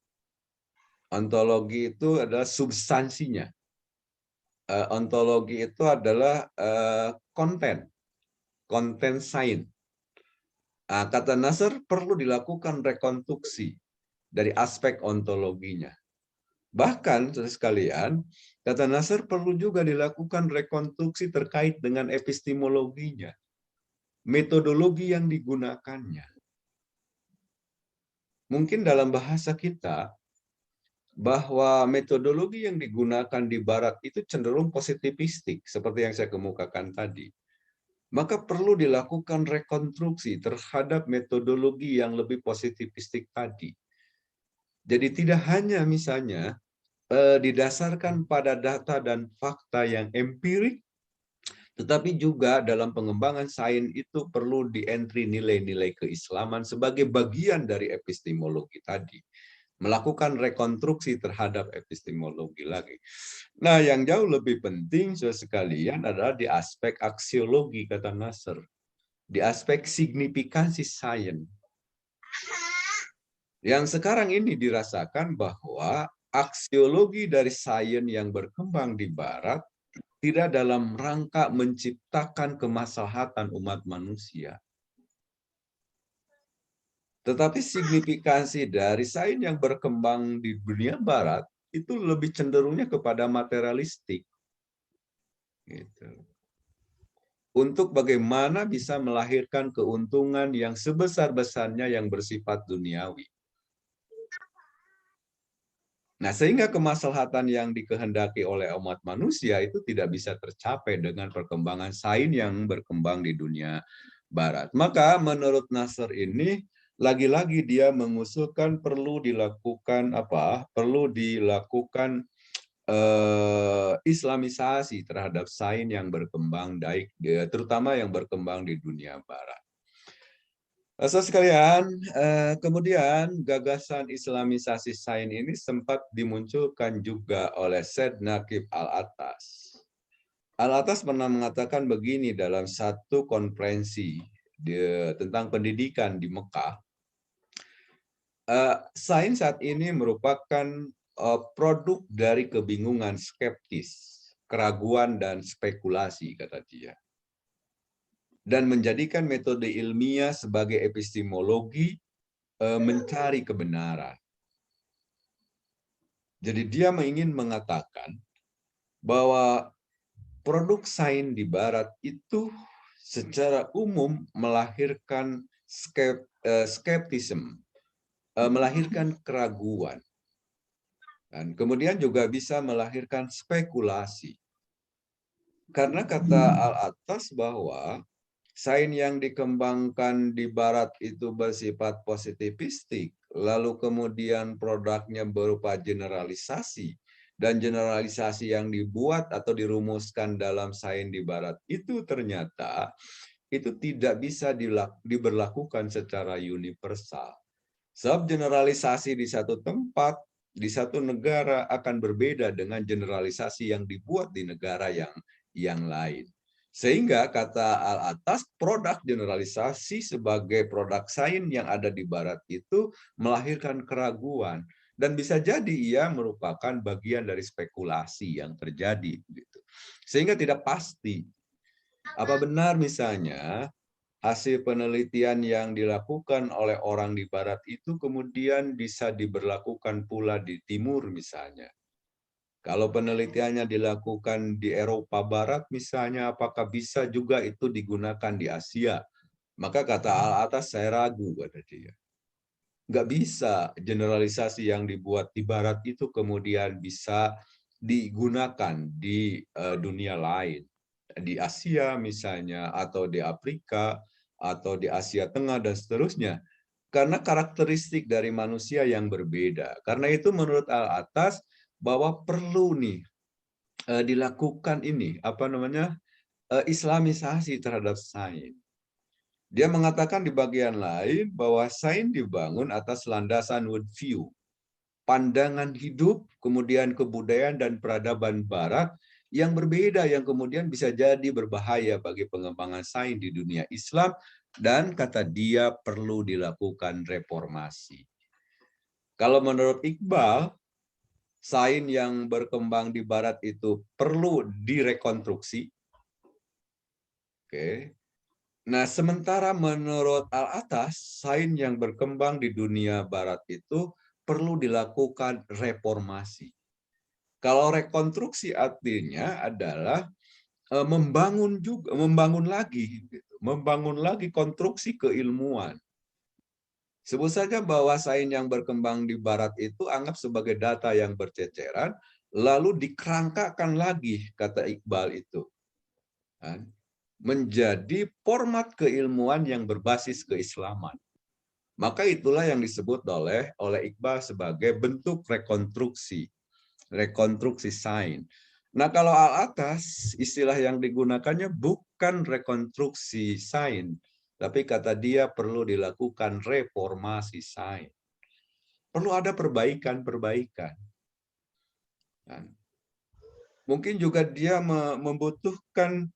Ontologi itu adalah substansinya. Ontologi itu adalah konten sains. Kata Nasr, perlu dilakukan rekonstruksi dari aspek ontologinya. Bahkan, saudara sekalian, kata Nasr perlu juga dilakukan rekonstruksi terkait dengan epistemologinya, metodologi yang digunakannya. Mungkin dalam bahasa kita, bahwa metodologi yang digunakan di barat itu cenderung positivistik, seperti yang saya kemukakan tadi. Maka perlu dilakukan rekonstruksi terhadap metodologi yang lebih positivistik tadi. Jadi tidak hanya misalnya didasarkan pada data dan fakta yang empirik, tetapi juga dalam pengembangan sains itu perlu di-entry nilai-nilai keislaman sebagai bagian dari epistemologi tadi. Melakukan rekonstruksi terhadap epistemologi lagi. Nah, yang jauh lebih penting sekalian adalah di aspek aksiologi, kata Nasr. Di aspek signifikansi sains. Yang sekarang ini dirasakan bahwa aksiologi dari sains yang berkembang di barat tidak dalam rangka menciptakan kemaslahatan umat manusia. Tetapi signifikansi dari sains yang berkembang di dunia barat itu lebih cenderungnya kepada materialistik. Gitu. Untuk bagaimana bisa melahirkan keuntungan yang sebesar-besarnya yang bersifat duniawi. Nah, sehingga kemaslahatan yang dikehendaki oleh umat manusia itu tidak bisa tercapai dengan perkembangan sains yang berkembang di dunia barat. Maka menurut Nasr ini lagi-lagi dia mengusulkan perlu dilakukan islamisasi terhadap sains yang berkembang terutama yang berkembang di dunia barat. Saudara sekalian, kemudian gagasan islamisasi sains ini sempat dimunculkan juga oleh Syed Naqib Al-Attas. Al-Attas pernah mengatakan begini dalam satu konferensi tentang pendidikan di Mekah. Sains saat ini merupakan produk dari kebingungan, skeptis, keraguan, dan spekulasi, kata dia. Dan menjadikan metode ilmiah sebagai epistemologi mencari kebenaran. Jadi dia ingin mengatakan bahwa produk sains di barat itu secara umum melahirkan skeptisme, melahirkan keraguan. Dan kemudian juga bisa melahirkan spekulasi. Karena kata Al-Attas bahwa sains yang dikembangkan di barat itu bersifat positivistik, lalu kemudian produknya berupa generalisasi, dan generalisasi yang dibuat atau dirumuskan dalam sains di barat itu ternyata itu tidak bisa diberlakukan secara universal. Sebab generalisasi di satu tempat, di satu negara akan berbeda dengan generalisasi yang dibuat di negara yang lain. Sehingga kata Al-Attas, produk generalisasi sebagai produk sains yang ada di barat itu melahirkan keraguan. Dan bisa jadi ia merupakan bagian dari spekulasi yang terjadi. Sehingga tidak pasti. Apa benar misalnya hasil penelitian yang dilakukan oleh orang di barat itu kemudian bisa diberlakukan pula di timur misalnya. Kalau penelitiannya dilakukan di Eropa Barat misalnya, apakah bisa juga itu digunakan di Asia? Maka kata Al-Attas, saya ragu, kata dia. Nggak bisa generalisasi yang dibuat di Barat itu kemudian bisa digunakan di dunia lain. Di Asia misalnya, atau di Afrika, atau di Asia Tengah, dan seterusnya. Karena karakteristik dari manusia yang berbeda. Karena itu menurut Al-Attas, bahwa perlu nih dilakukan ini islamisasi terhadap sains. Dia mengatakan di bagian lain bahwa sains dibangun atas landasan worldview, pandangan hidup, kemudian kebudayaan dan peradaban Barat yang berbeda, yang kemudian bisa jadi berbahaya bagi pengembangan sains di dunia Islam, dan kata dia perlu dilakukan reformasi. Kalau menurut Iqbal, sains yang berkembang di Barat itu perlu direkonstruksi. Oke. Nah, sementara menurut Al-Atas, sains yang berkembang di dunia Barat itu perlu dilakukan reformasi. Kalau rekonstruksi artinya adalah membangun lagi konstruksi keilmuan. Sebut saja bahwa sains yang berkembang di Barat itu anggap sebagai data yang berceceran, lalu dikerangkakan lagi, kata Iqbal itu, menjadi format keilmuan yang berbasis keislaman. Maka itulah yang disebut oleh Iqbal sebagai bentuk rekonstruksi sains. Nah, kalau Al-Atas, istilah yang digunakannya bukan rekonstruksi sains, tapi kata dia perlu dilakukan reformasi sains. Perlu ada perbaikan. Mungkin juga dia membutuhkan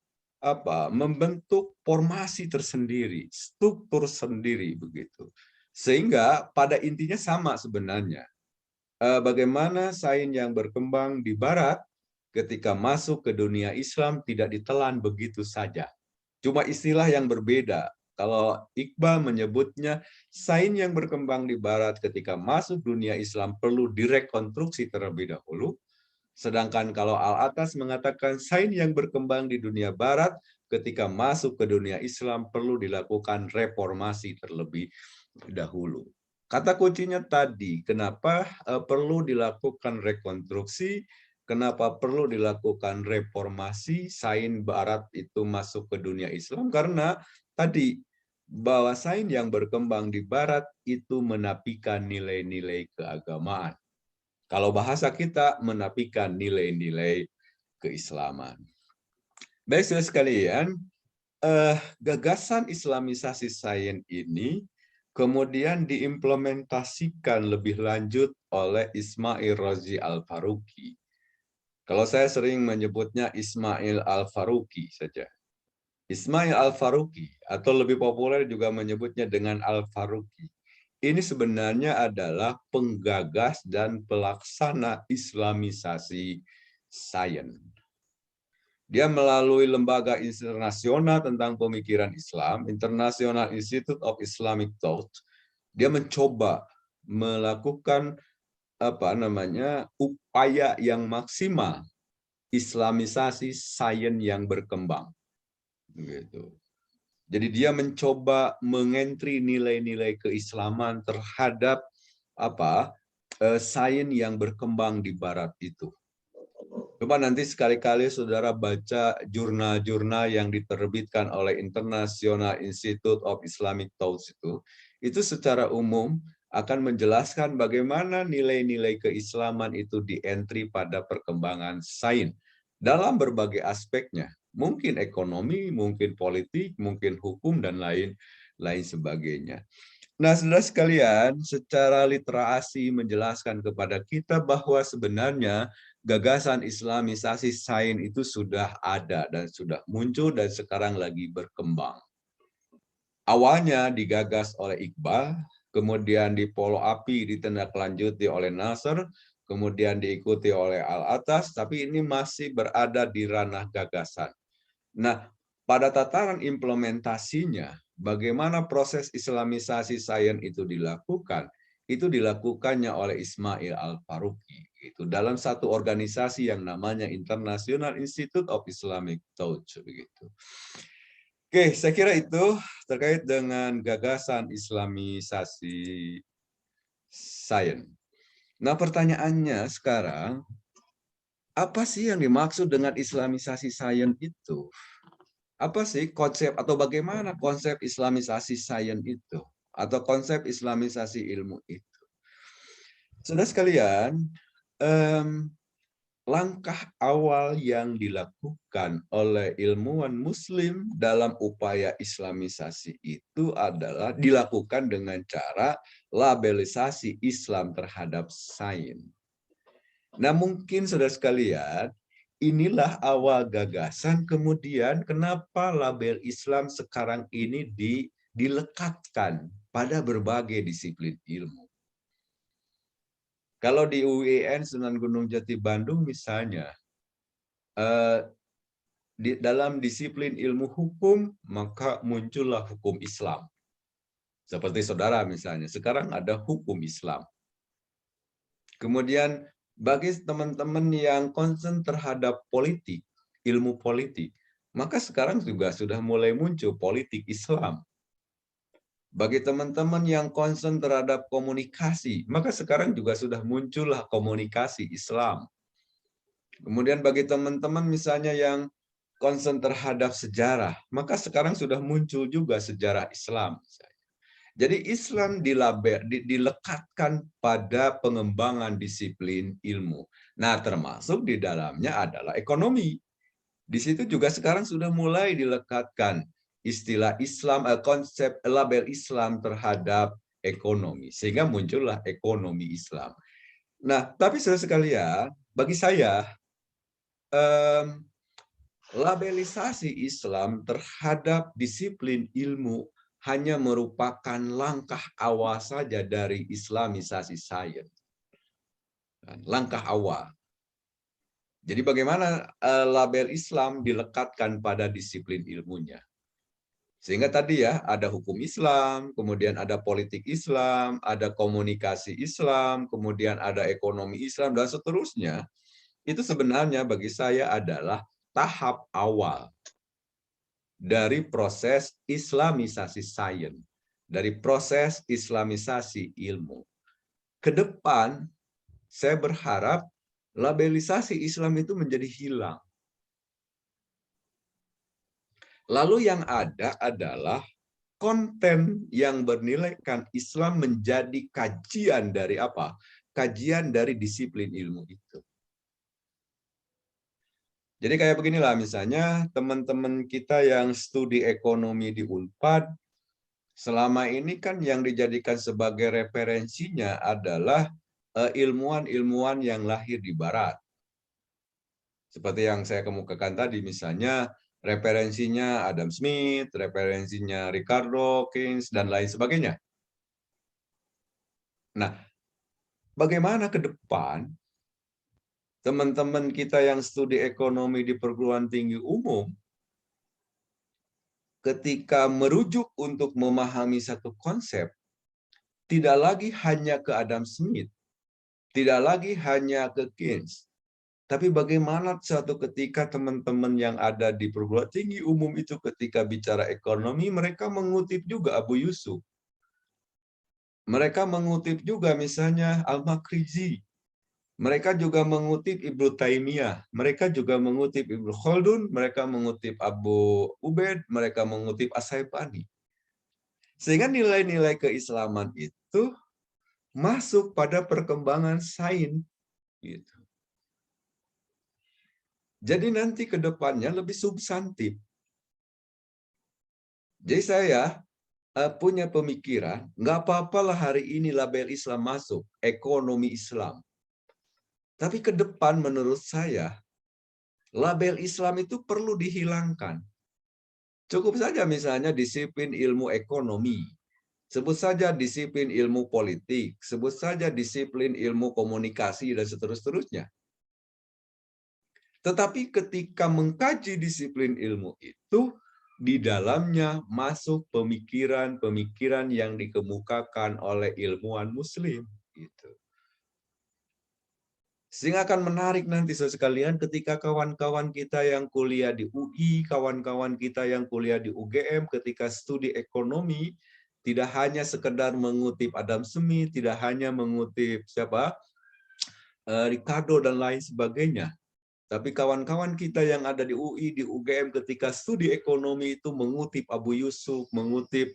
membentuk formasi tersendiri, struktur sendiri begitu. Sehingga pada intinya sama sebenarnya. Bagaimana sains yang berkembang di Barat ketika masuk ke dunia Islam tidak ditelan begitu saja. Cuma istilah yang berbeda. Kalau Iqbal menyebutnya sains yang berkembang di Barat ketika masuk dunia Islam perlu direkonstruksi terlebih dahulu. Sedangkan kalau Al-Atas mengatakan sains yang berkembang di dunia Barat ketika masuk ke dunia Islam perlu dilakukan reformasi terlebih dahulu. Kata kuncinya tadi, kenapa perlu dilakukan rekonstruksi, kenapa perlu dilakukan reformasi sains Barat itu masuk ke dunia Islam, karena tadi bahwa sains yang berkembang di Barat itu menafikan nilai-nilai keagamaan. Kalau bahasa kita, menafikan nilai-nilai keislaman. Baik, saudara sekalian, gagasan Islamisasi sains ini kemudian diimplementasikan lebih lanjut oleh Ismail Razi Al-Faruqi. Kalau saya sering menyebutnya Ismail Al-Faruqi saja. Ismail Al-Faruqi, atau lebih populer juga menyebutnya dengan Al-Faruqi. Ini sebenarnya adalah penggagas dan pelaksana Islamisasi sains. Dia melalui lembaga internasional tentang pemikiran Islam, International Institute of Islamic Thought, dia mencoba melakukan upaya yang maksimal Islamisasi sains yang berkembang. Gitu. Jadi dia mencoba mengentri nilai-nilai keislaman terhadap sains yang berkembang di Barat itu. Coba nanti sekali-kali saudara baca jurnal-jurnal yang diterbitkan oleh International Institute of Islamic Thought itu secara umum akan menjelaskan bagaimana nilai-nilai keislaman itu dientri pada perkembangan sains dalam berbagai aspeknya. Mungkin ekonomi, mungkin politik, mungkin hukum, dan lain sebagainya. Nah, saudara sekalian, secara literasi menjelaskan kepada kita bahwa sebenarnya gagasan Islamisasi sains itu sudah ada dan sudah muncul dan sekarang lagi berkembang. Awalnya digagas oleh Iqbal, kemudian di-follow up, ditindaklanjuti oleh Nasr, kemudian diikuti oleh Al-Atas, tapi ini masih berada di ranah gagasan. Nah, pada tataran implementasinya, bagaimana proses Islamisasi sains itu dilakukan? Itu dilakukannya oleh Ismail Al-Faruqi. Itu dalam satu organisasi yang namanya International Institute of Islamic Thought. Begitu. Oke, saya kira itu terkait dengan gagasan Islamisasi sains. Nah, pertanyaannya sekarang, apa sih yang dimaksud dengan Islamisasi sains itu? Apa sih konsep atau bagaimana konsep Islamisasi sains itu? Atau konsep Islamisasi ilmu itu? Saudara sekalian, langkah awal yang dilakukan oleh ilmuwan Muslim dalam upaya Islamisasi itu adalah dilakukan dengan cara labelisasi Islam terhadap sains. Nah, mungkin saudara sekalian, inilah awal gagasan kemudian kenapa label Islam sekarang ini dilekatkan pada berbagai disiplin ilmu. Kalau di UIN Sunan Gunung Jati Bandung misalnya, dalam disiplin ilmu hukum, maka muncullah hukum Islam. Seperti saudara misalnya, sekarang ada hukum Islam. Kemudian bagi teman-teman yang concern terhadap politik, ilmu politik, maka sekarang juga sudah mulai muncul politik Islam. Bagi teman-teman yang concern terhadap komunikasi, maka sekarang juga sudah muncullah komunikasi Islam. Kemudian bagi teman-teman misalnya yang concern terhadap sejarah, maka sekarang sudah muncul juga sejarah Islam. Jadi Islam dilekatkan pada pengembangan disiplin ilmu. Nah, termasuk di dalamnya adalah ekonomi. Di situ juga sekarang sudah mulai dilekatkan istilah Islam, konsep label Islam terhadap ekonomi, sehingga muncullah ekonomi Islam. Nah, tapi saudara sekalian, bagi saya labelisasi Islam terhadap disiplin ilmu hanya merupakan langkah awal saja dari Islamisasi sains. Langkah awal. Jadi bagaimana label Islam dilekatkan pada disiplin ilmunya. Sehingga tadi ya, ada hukum Islam, kemudian ada politik Islam, ada komunikasi Islam, kemudian ada ekonomi Islam, dan seterusnya. Itu sebenarnya bagi saya adalah tahap awal dari proses Islamisasi sains, dari proses Islamisasi ilmu. Ke depan, saya berharap labelisasi Islam itu menjadi hilang. Lalu yang ada adalah konten yang bernilaikan Islam menjadi kajian dari apa? Kajian dari disiplin ilmu itu. Jadi kayak beginilah misalnya teman-teman kita yang studi ekonomi di Unpad, selama ini kan yang dijadikan sebagai referensinya adalah ilmuwan-ilmuwan yang lahir di Barat. Seperti yang saya kemukakan tadi, misalnya referensinya Adam Smith, referensinya Ricardo Keynes, dan lain sebagainya. Nah, bagaimana ke depan teman-teman kita yang studi ekonomi di perguruan tinggi umum, ketika merujuk untuk memahami satu konsep, tidak lagi hanya ke Adam Smith, tidak lagi hanya ke Keynes, tapi bagaimana suatu ketika teman-teman yang ada di perguruan tinggi umum itu ketika bicara ekonomi, mereka mengutip juga Abu Yusuf. Mereka mengutip juga misalnya Al-Makrizi. Mereka juga mengutip Ibnu Taimiyah. Mereka juga mengutip Ibnu Khaldun. Mereka mengutip Abu Ubaid. Mereka mengutip As-Saibani. Sehingga nilai-nilai keislaman itu masuk pada perkembangan sains. Gitu. Jadi nanti ke depannya lebih substantif. Jadi saya punya pemikiran, nggak apa-apalah hari ini label Islam masuk, ekonomi Islam. Tapi ke depan menurut saya, label Islam itu perlu dihilangkan. Cukup saja misalnya disiplin ilmu ekonomi, sebut saja disiplin ilmu politik, sebut saja disiplin ilmu komunikasi, dan seterusnya. Tetapi ketika mengkaji disiplin ilmu itu, di dalamnya masuk pemikiran-pemikiran yang dikemukakan oleh ilmuwan Muslim. Gitu. Sehingga akan menarik nanti sekalian ketika kawan-kawan kita yang kuliah di UI, kawan-kawan kita yang kuliah di UGM, ketika studi ekonomi, tidak hanya sekedar mengutip Adam Smith, tidak hanya mengutip Ricardo dan lain sebagainya. Tapi kawan-kawan kita yang ada di UI, di UGM ketika studi ekonomi itu mengutip Abu Yusuf, mengutip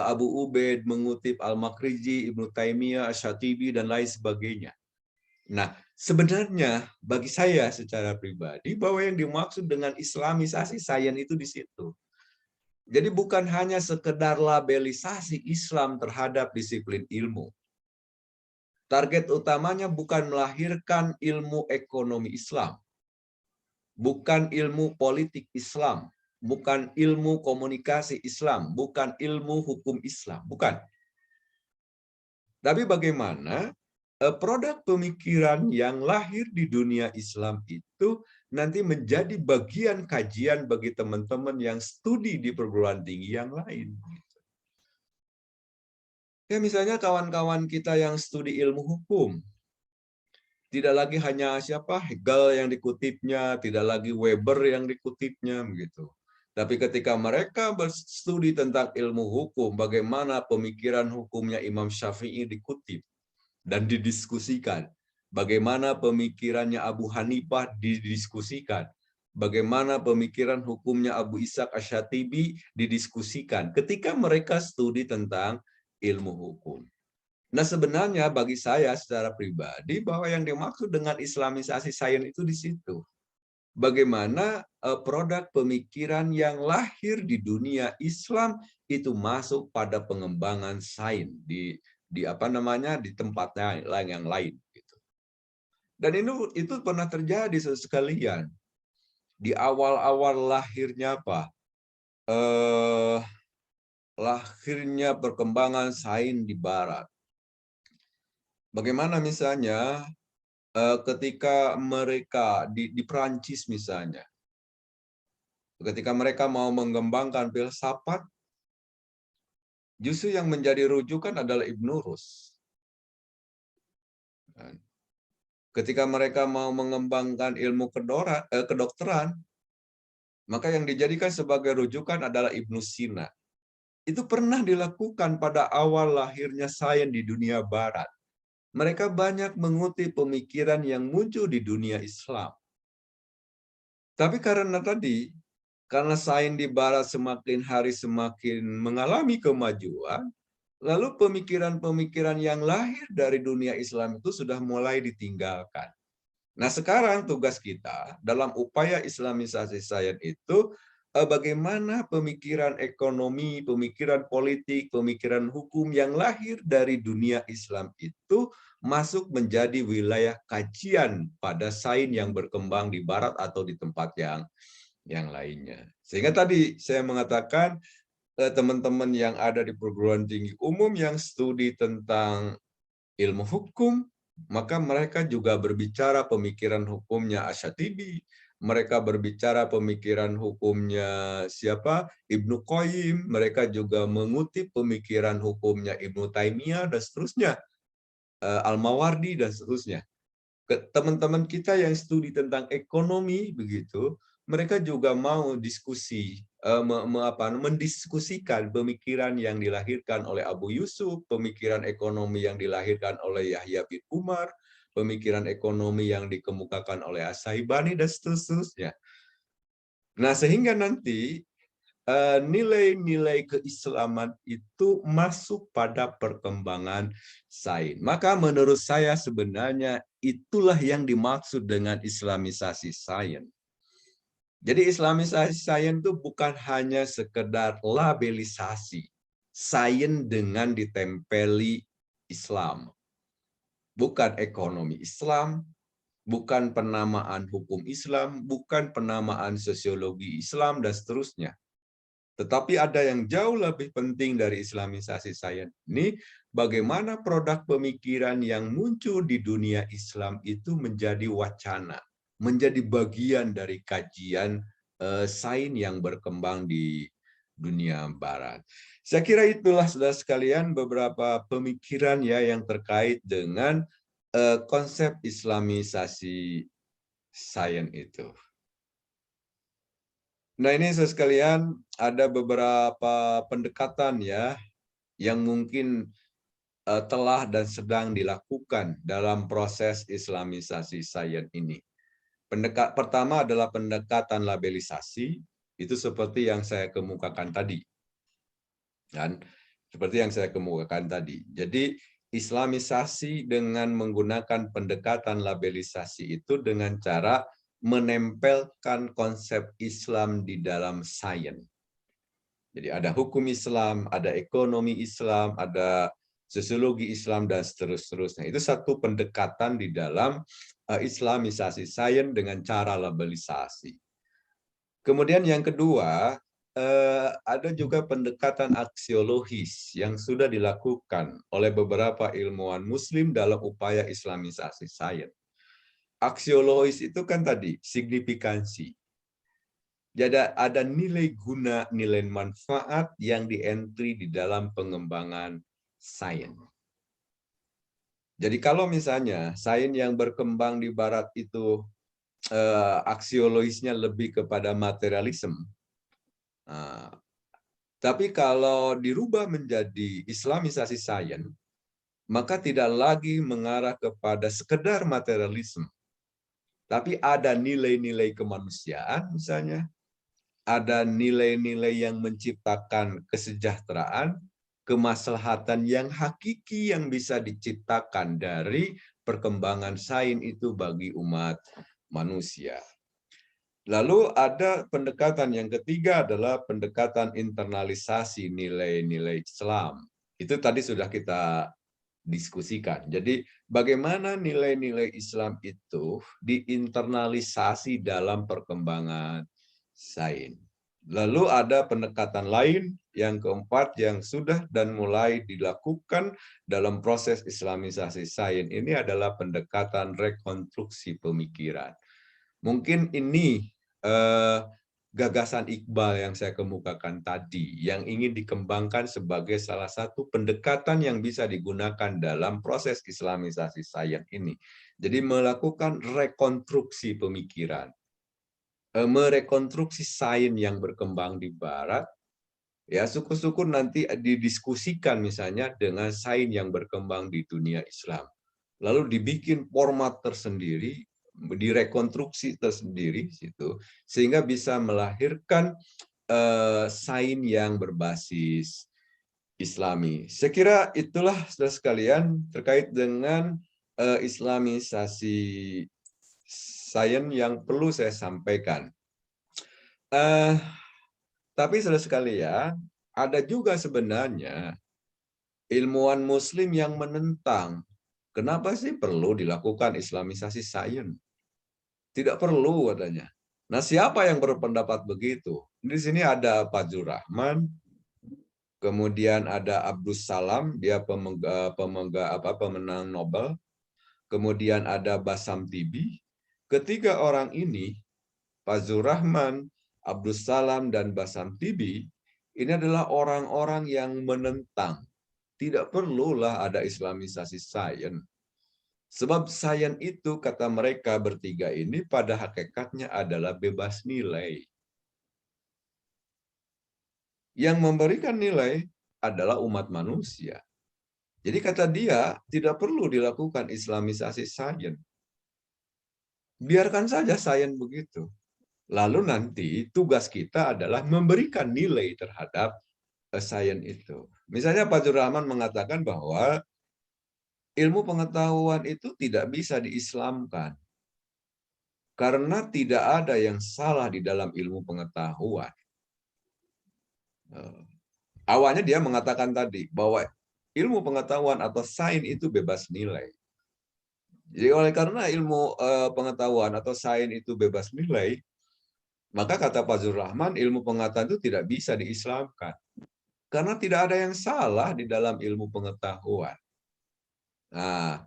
Abu Ubaid, mengutip Al-Makrizi, Ibnu Taimiyah, Asy-Syatibi, dan lain sebagainya. Nah, Sebenarnya bagi saya secara pribadi bahwa yang dimaksud dengan Islamisasi sains itu di situ. Jadi bukan hanya sekedar labelisasi Islam terhadap disiplin ilmu. Target utamanya bukan melahirkan ilmu ekonomi Islam, bukan ilmu politik Islam, bukan ilmu komunikasi Islam, bukan ilmu hukum Islam, bukan. Tapi bagaimana produk pemikiran yang lahir di dunia Islam itu nanti menjadi bagian kajian bagi teman-teman yang studi di perguruan tinggi yang lain. Ya misalnya kawan-kawan kita yang studi ilmu hukum, tidak lagi hanya siapa Hegel yang dikutipnya, tidak lagi Weber yang dikutipnya, begitu. Tapi ketika mereka berstudi tentang ilmu hukum, bagaimana pemikiran hukumnya Imam Syafi'i dikutip dan didiskusikan, bagaimana pemikirannya Abu Hanifah didiskusikan, bagaimana pemikiran hukumnya Abu Ishaq Asy-Syatibi didiskusikan ketika mereka studi tentang ilmu hukum. Nah, sebenarnya bagi saya secara pribadi bahwa yang dimaksud dengan Islamisasi sains itu di situ. Bagaimana produk pemikiran yang lahir di dunia Islam itu masuk pada pengembangan sains di apa namanya di tempatnya yang lain gitu. Dan itu pernah terjadi sekalian di awal-awal lahirnya apa? Lahirnya perkembangan sains di barat. Bagaimana misalnya ketika mereka di Perancis misalnya, ketika mereka mau mengembangkan filsafat, justru yang menjadi rujukan adalah Ibn Rus. Ketika mereka mau mengembangkan ilmu kedokteran, maka yang dijadikan sebagai rujukan adalah Ibnu Sina. Itu pernah dilakukan pada awal lahirnya sains di dunia barat. Mereka banyak mengutip pemikiran yang muncul di dunia Islam. Tapi karena sains di barat semakin hari semakin mengalami kemajuan, lalu pemikiran-pemikiran yang lahir dari dunia Islam itu sudah mulai ditinggalkan. Nah, sekarang tugas kita dalam upaya Islamisasi sains itu bagaimana pemikiran ekonomi, pemikiran politik, pemikiran hukum yang lahir dari dunia Islam itu masuk menjadi wilayah kajian pada sains yang berkembang di barat atau di tempat yang lainnya. Sehingga tadi saya mengatakan teman-teman yang ada di perguruan tinggi umum yang studi tentang ilmu hukum, maka mereka juga berbicara pemikiran hukumnya Asy-Syatibi, mereka berbicara pemikiran hukumnya siapa? Ibnu Qayyim, mereka juga mengutip pemikiran hukumnya Ibnu Taimiyah dan seterusnya, Al-Mawardi dan seterusnya. Teman-teman kita yang studi tentang ekonomi begitu, mereka juga mau diskusi mendiskusikan pemikiran yang dilahirkan oleh Abu Yusuf, pemikiran ekonomi yang dilahirkan oleh Yahya bin Umar, pemikiran ekonomi yang dikemukakan oleh As-Syaibani dan seterusnya. Nah, sehingga nanti nilai-nilai keislaman itu masuk pada perkembangan sains. Maka menurut saya sebenarnya itulah yang dimaksud dengan Islamisasi sains. Jadi Islamisasi sains itu bukan hanya sekedar labelisasi sains dengan ditempeli Islam. Bukan ekonomi Islam, bukan penamaan hukum Islam, bukan penamaan sosiologi Islam, dan seterusnya. Tetapi ada yang jauh lebih penting dari Islamisasi sains ini, bagaimana produk pemikiran yang muncul di dunia Islam itu menjadi wacana, menjadi bagian dari kajian sains yang berkembang di dunia barat. Saya kira itulah saudara sekalian beberapa pemikiran ya yang terkait dengan konsep Islamisasi sains itu. Nah, ini sekalian ada beberapa pendekatan ya yang mungkin telah dan sedang dilakukan dalam proses Islamisasi sains ini. Pertama adalah pendekatan labelisasi, itu seperti yang saya kemukakan tadi. Dan seperti yang saya kemukakan tadi. Jadi Islamisasi dengan menggunakan pendekatan labelisasi itu dengan cara menempelkan konsep Islam di dalam sains. Jadi ada hukum Islam, ada ekonomi Islam, ada sosiologi Islam, dan seterusnya. Itu satu pendekatan di dalam Islamisasi sains dengan cara labelisasi. Kemudian yang kedua, ada juga pendekatan aksiologis yang sudah dilakukan oleh beberapa ilmuwan Muslim dalam upaya Islamisasi sains. Aksiologis itu kan tadi signifikansi. Jadi ada nilai guna, nilai manfaat yang di-entry di dalam pengembangan sains. Jadi kalau misalnya sains yang berkembang di Barat itu aksiologisnya lebih kepada materialisme, tapi kalau dirubah menjadi Islamisasi sains, maka tidak lagi mengarah kepada sekedar materialisme, tapi ada nilai-nilai kemanusiaan misalnya, ada nilai-nilai yang menciptakan kesejahteraan, kemaslahatan yang hakiki yang bisa diciptakan dari perkembangan sains itu bagi umat manusia. Lalu ada pendekatan yang ketiga adalah pendekatan internalisasi nilai-nilai Islam. Itu tadi sudah kita diskusikan. Jadi bagaimana nilai-nilai Islam itu diinternalisasi dalam perkembangan sains. Lalu ada pendekatan lain yang keempat yang sudah dan mulai dilakukan dalam proses Islamisasi sains ini adalah pendekatan rekonstruksi pemikiran. Mungkin ini gagasan Iqbal yang saya kemukakan tadi, yang ingin dikembangkan sebagai salah satu pendekatan yang bisa digunakan dalam proses Islamisasi sains ini. Jadi melakukan rekonstruksi pemikiran, merekonstruksi sains yang berkembang di Barat, ya syukur-syukur nanti didiskusikan misalnya dengan sains yang berkembang di dunia Islam. Lalu dibikin format tersendiri, direkonstruksi tersendiri situ, sehingga bisa melahirkan sains yang berbasis Islami. Saya kira itulah saudara sekalian terkait dengan Islamisasi sains yang perlu saya sampaikan. Tapi saudara sekalian, ada juga sebenarnya ilmuwan Muslim yang menentang kenapa sih perlu dilakukan Islamisasi sains. Tidak perlu katanya. Nah, siapa yang berpendapat begitu? Di sini ada Fazlur Rahman, kemudian ada Abdus Salam, dia pemenang Nobel, kemudian ada Bassam Tibi. Ketiga orang ini, Fazlur Rahman, Abdus Salam, dan Bassam Tibi, ini adalah orang-orang yang menentang. Tidak perlulah ada Islamisasi sains. Sebab sains itu, kata mereka bertiga ini, pada hakikatnya adalah bebas nilai. Yang memberikan nilai adalah umat manusia. Jadi kata dia, tidak perlu dilakukan Islamisasi sains. Biarkan saja sains begitu. Lalu nanti tugas kita adalah memberikan nilai terhadap sains itu. Misalnya Fazlur Rahman mengatakan bahwa ilmu pengetahuan itu tidak bisa diislamkan. Karena tidak ada yang salah di dalam ilmu pengetahuan. Awalnya dia mengatakan tadi bahwa ilmu pengetahuan atau sains itu bebas nilai. Jadi oleh karena ilmu pengetahuan atau sains itu bebas nilai, maka kata Fazlur Rahman, ilmu pengetahuan itu tidak bisa diislamkan. Karena tidak ada yang salah di dalam ilmu pengetahuan. Nah,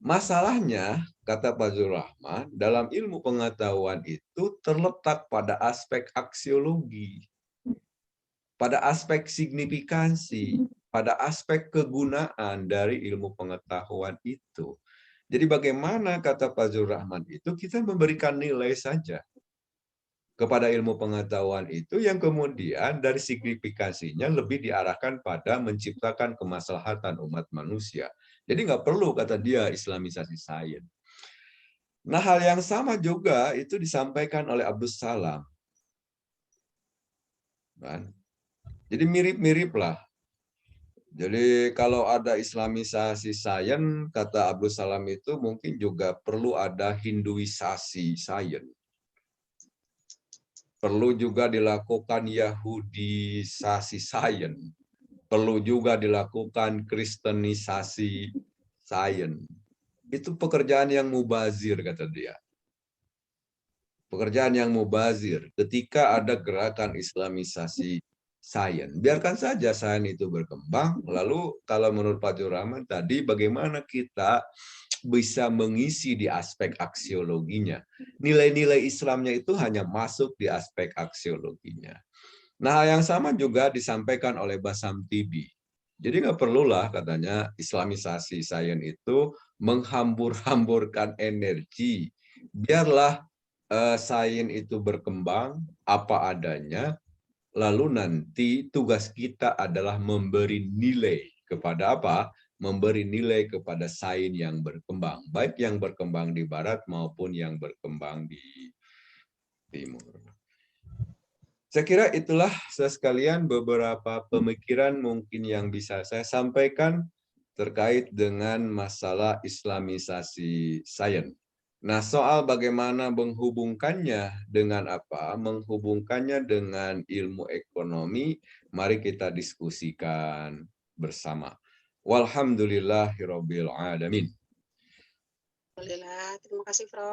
masalahnya, kata Fazlur Rahman, dalam ilmu pengetahuan itu terletak pada aspek aksiologi, pada aspek signifikansi, pada aspek kegunaan dari ilmu pengetahuan itu. Jadi bagaimana, kata Fazlur Rahman itu, kita memberikan nilai saja kepada ilmu pengetahuan itu yang kemudian dari signifikansinya lebih diarahkan pada menciptakan kemaslahatan umat manusia. Jadi nggak perlu, kata dia, Islamisasi sains. Nah, hal yang sama juga itu disampaikan oleh Abdus Salam. Kan? Jadi mirip-mirip lah. Jadi kalau ada islamisasi sains, kata Abdul Salam itu mungkin juga perlu ada hinduisasi sains. Perlu juga dilakukan yahudisasi sains. Perlu juga dilakukan kristenisasi sains. Itu pekerjaan yang mubazir, kata dia. Pekerjaan yang mubazir ketika ada gerakan islamisasi sains. Biarkan saja sains itu berkembang, lalu kalau menurut Pak Jurahman tadi, bagaimana kita bisa mengisi di aspek aksiologinya. Nilai-nilai Islamnya itu hanya masuk di aspek aksiologinya. Nah, yang sama juga disampaikan oleh Basam Tibi. Jadi nggak perlulah katanya islamisasi sains itu menghambur-hamburkan energi. Biarlah sains itu berkembang apa adanya, lalu nanti tugas kita adalah memberi nilai kepada apa? Memberi nilai kepada sains yang berkembang, baik yang berkembang di barat maupun yang berkembang di timur. Saya kira itulah sekalian beberapa pemikiran mungkin yang bisa saya sampaikan terkait dengan masalah islamisasi sains. Nah, soal bagaimana menghubungkannya dengan apa? Menghubungkannya dengan ilmu ekonomi, mari kita diskusikan bersama. Walhamdulillahirabbil alamin. Alhamdulillah, terima kasih Prof.